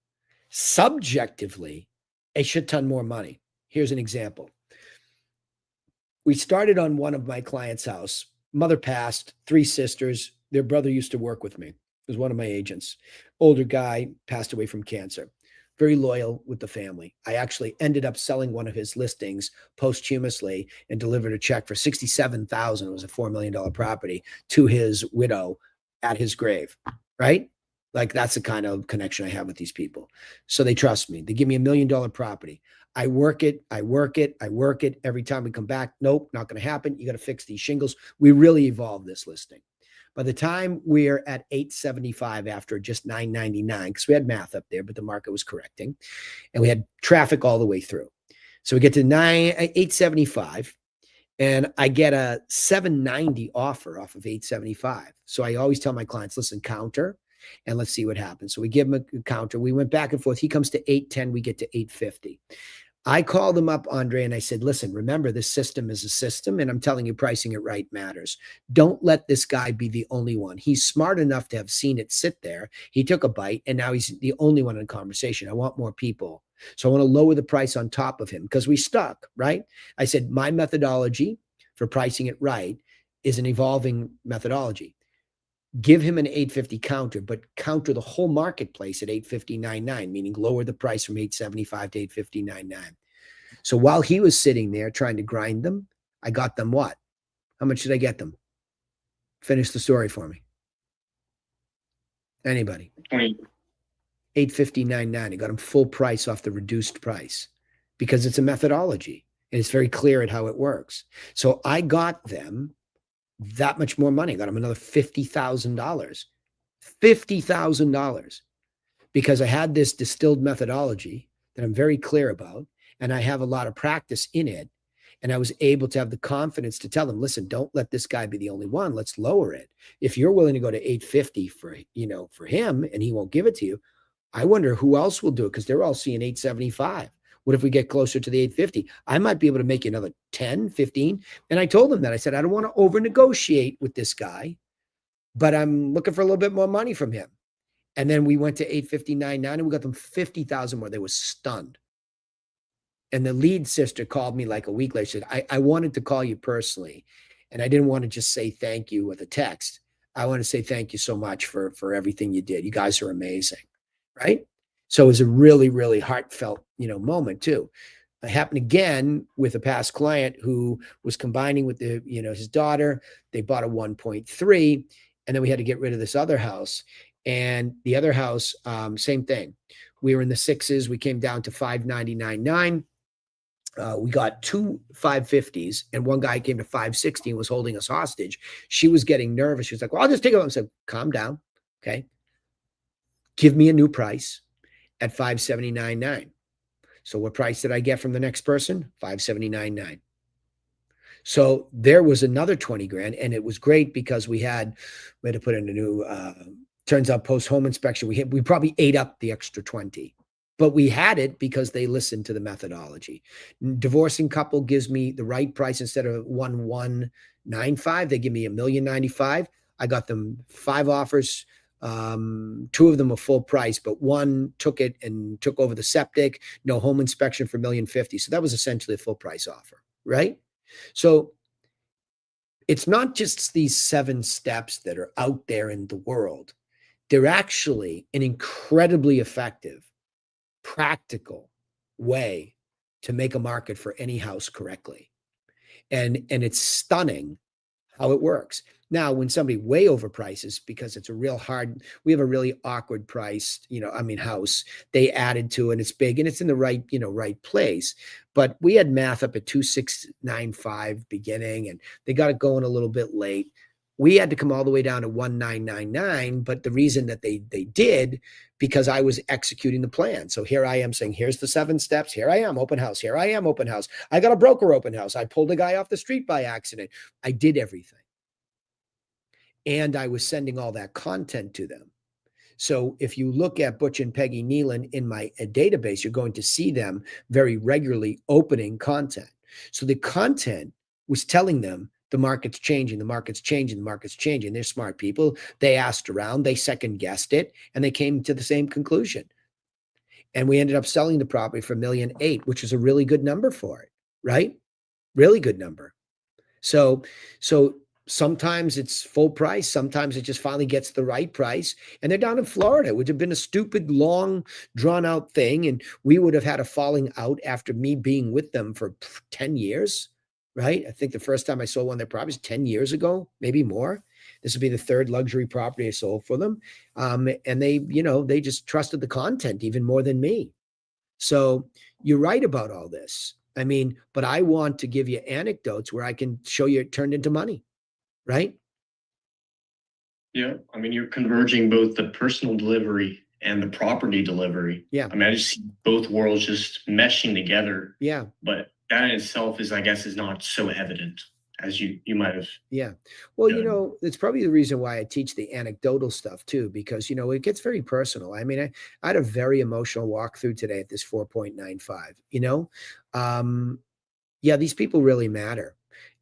subjectively a shit ton more money. Here's an example. We started on one of my clients' house. Mother passed, 3 sisters. Their brother used to work with me. He was one of my agents. Older guy, passed away from cancer. Very loyal with the family. I actually ended up selling one of his listings posthumously and delivered a check for $67,000. It was a $4 million property to his widow at his grave, right? Like that's the kind of connection I have with these people. So they trust me. They give me $1 million property. I work it. Every time we come back, nope, not going to happen. You got to fix these shingles. We really evolved this listing. By the time we're at 875 after just 999, because we had math up there, but the market was correcting and we had traffic all the way through. So we get to 875 and I get a 790 offer off of 875. So I always tell my clients, listen, counter and let's see what happens. So we give him a counter. We went back and forth. He comes to 810. We get to 850. I called him up, Andre, and I said, listen, remember this system is a system, and I'm telling you, pricing it right matters. Don't let this guy be the only one. He's smart enough to have seen it sit there. He took a bite, and now he's the only one in conversation. I want more people. So I want to lower the price on top of him because we stuck, right? I said, my methodology for pricing it right is an evolving methodology. Give him an 850 counter, but counter the whole marketplace at 850.99, meaning lower the price from 875 to 850.99. So while he was sitting there trying to grind them, I got them what? How much did I get them? Finish the story for me. Anybody? 850.99. I got them full price off the reduced price because it's a methodology and it's very clear at how it works. So I got them that much more money. I got him another $50,000. $50,000 because I had this distilled methodology that I'm very clear about, and I have a lot of practice in it. And I was able to have the confidence to tell them, listen, don't let this guy be the only one. Let's lower it. If you're willing to go to 850 for him and he won't give it to you, I wonder who else will do it because they're all seeing 875. What if we get closer to the 850? I might be able to make you another 10, 15. And I told them that. I said, I don't want to over negotiate with this guy, but I'm looking for a little bit more money from him. And then we went to 859.9 and we got them 50,000 more. They were stunned. And the lead sister called me like a week later. She said, I wanted to call you personally. And I didn't want to just say thank you with a text. I want to say thank you so much for everything you did. You guys are amazing. Right? So it was a really, really heartfelt, moment too. It happened again with a past client who was combining with his daughter. They bought a 1.3 and then we had to get rid of this other house. And the other house, same thing. We were in the 6s. We came down to 599.9. We got 2 550s and one guy came to 560 and was holding us hostage. She was getting nervous. She was like, well, I'll just take it. I said, calm down. Okay. Give me a new price at 579.9. So what price did I get from the next person? 579.9. So there was another 20 grand. And it was great because we had to put in a new, turns out post home inspection, we probably ate up the extra 20, but we had it because they listened to the methodology. Divorcing couple gives me the right price. Instead of 1,195, they give me $1,095,000. I got them 5 offers. 2 of them were full price, but one took it and took over the septic, no home inspection for $1,050,000. So that was essentially a full price offer, right? So it's not just these 7 steps that are out there in the world. They're actually an incredibly effective, practical way to make a market for any house correctly. And it's stunning how it works. Now, when somebody way overprices because it's a real hard, we have a really awkward price, house, they added to it, and it's big and it's in the right, right place. But we had math up at 2695 beginning, and they got it going a little bit late. We had to come all the way down to 1999, but the reason that they did, because I was executing the plan. So here I am saying, here's the 7 steps. Here I am, open house. Here I am, open house. I got a broker open house. I pulled a guy off the street by accident. I did everything. And I was sending all that content to them. So if you look at Butch and Peggy Nealon in my database, you're going to see them very regularly opening content. So the content was telling them the market's changing, the market's changing, the market's changing. They're smart people. They asked around, they second guessed it, and they came to the same conclusion. And we ended up selling the property for $1.8 million, which is a really good number for it, right? Really good number. So sometimes it's full price. Sometimes it just finally gets the right price. And they're down in Florida, which have been a stupid, long, drawn out thing. And we would have had a falling out after me being with them for 10 years, right? I think the first time I sold one of their properties 10 years ago, maybe more. This would be the 3rd luxury property I sold for them. And they just trusted the content even more than me. So you're right about all this. I mean, but I want to give you anecdotes where I can show you it turned into money. Right? Yeah. I mean, you're converging both the personal delivery and the property delivery. Yeah. I mean, I just see both worlds just meshing together. Yeah. But that in itself is not so evident as you might have. Yeah. Well, Yeah. it's probably the reason why I teach the anecdotal stuff too, because, it gets very personal. I mean, I had a very emotional walkthrough today at this 4.95, yeah, these people really matter.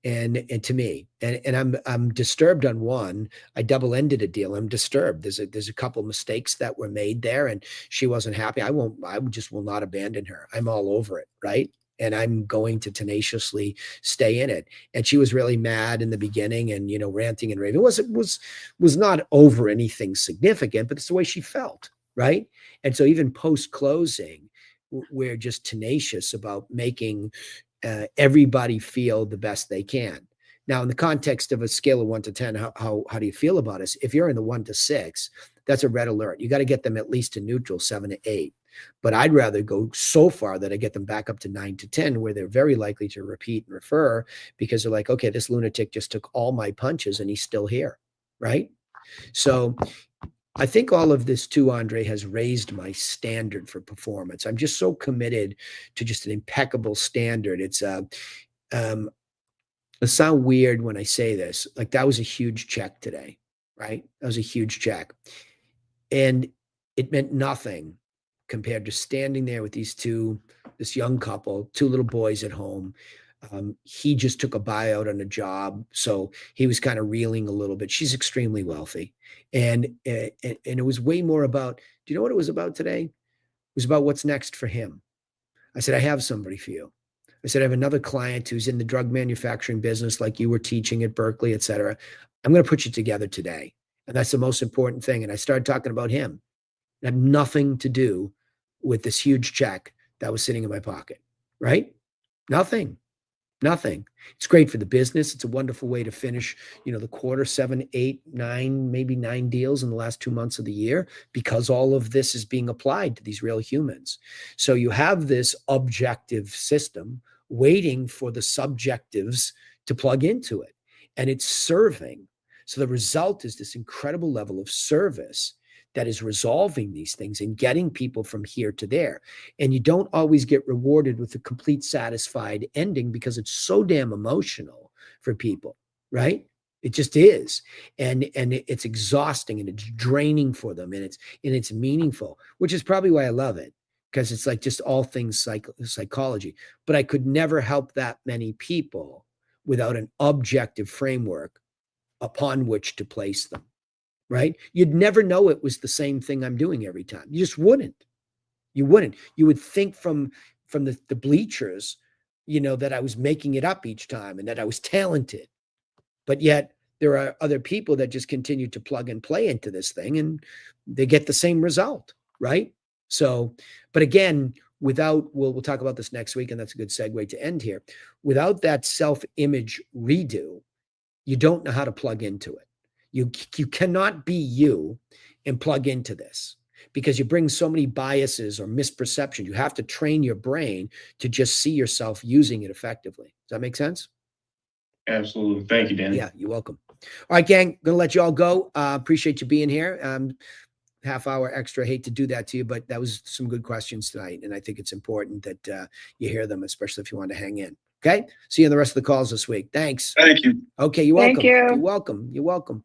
And to me, and I'm disturbed on one. I double-ended a deal. I'm disturbed. There's a couple mistakes that were made there, and she wasn't happy. I just will not abandon her. I'm all over it, right? And I'm going to tenaciously stay in it. And she was really mad in the beginning, and ranting and raving. Was not over anything significant, but it's the way she felt, right? And so even post-closing, we're just tenacious about making everybody feel the best they can. Now, in the context of a scale of 1 to 10, how do you feel about us? If you're in the 1 to 6, that's a red alert. You got to get them at least to neutral, 7 to 8. But I'd rather go so far that I get them back up to 9 to 10, where they're very likely to repeat and refer, because they're like, okay, this lunatic just took all my punches and he's still here, right? So I think all of this too, Andre, has raised my standard for performance. I'm just so committed to just an impeccable standard. It sound weird when I say this. Like, that was a huge check today, right? That was a huge check. And it meant nothing compared to standing there with this young couple, 2 little boys at home. He just took a buyout on a job, so he was kind of reeling a little bit. She's extremely wealthy, and it was way more about. Do you know what it was about today? It was about what's next for him. I said, I have somebody for you. I said, I have another client who's in the drug manufacturing business, like you were teaching at Berkeley, et cetera. I'm going to put you together today, and that's the most important thing. And I started talking about him. It had nothing to do with this huge check that was sitting in my pocket, right? Nothing. It's great for the business. It's a wonderful way to finish, the quarter, 7, 8, 9, maybe 9 deals in the last 2 months of the year, because all of this is being applied to these real humans. So you have this objective system waiting for the subjectives to plug into it, and it's serving. So the result is this incredible level of service that is resolving these things and getting people from here to there. And you don't always get rewarded with a complete satisfied ending, because it's so damn emotional for people, right? It just is. And it's exhausting, and it's draining for them, and it's meaningful, which is probably why I love it, because it's like just all things psychology. But I could never help that many people without an objective framework upon which to place them. Right? You'd never know it was the same thing I'm doing every time. You just wouldn't. You wouldn't. You would think from the bleachers, that I was making it up each time and that I was talented. But yet there are other people that just continue to plug and play into this thing, and they get the same result, right? So, but again, we'll talk about this next week, and that's a good segue to end here. Without that self-image redo, You don't know how to plug into it. You cannot be you and plug into this because you bring so many biases or misperceptions. You have to train your brain to just see yourself using it effectively. Does that make sense? Absolutely. Thank you, Dan. Yeah, you're welcome. All right, gang, gonna let you all go. Appreciate you being here. Half hour extra. Hate to do that to you, but that was some good questions tonight. And I think it's important that you hear them, especially if you want to hang in. Okay. See you in the rest of the calls this week. Thanks. Thank you. Okay. You're Thank welcome. you. You're welcome. You're welcome.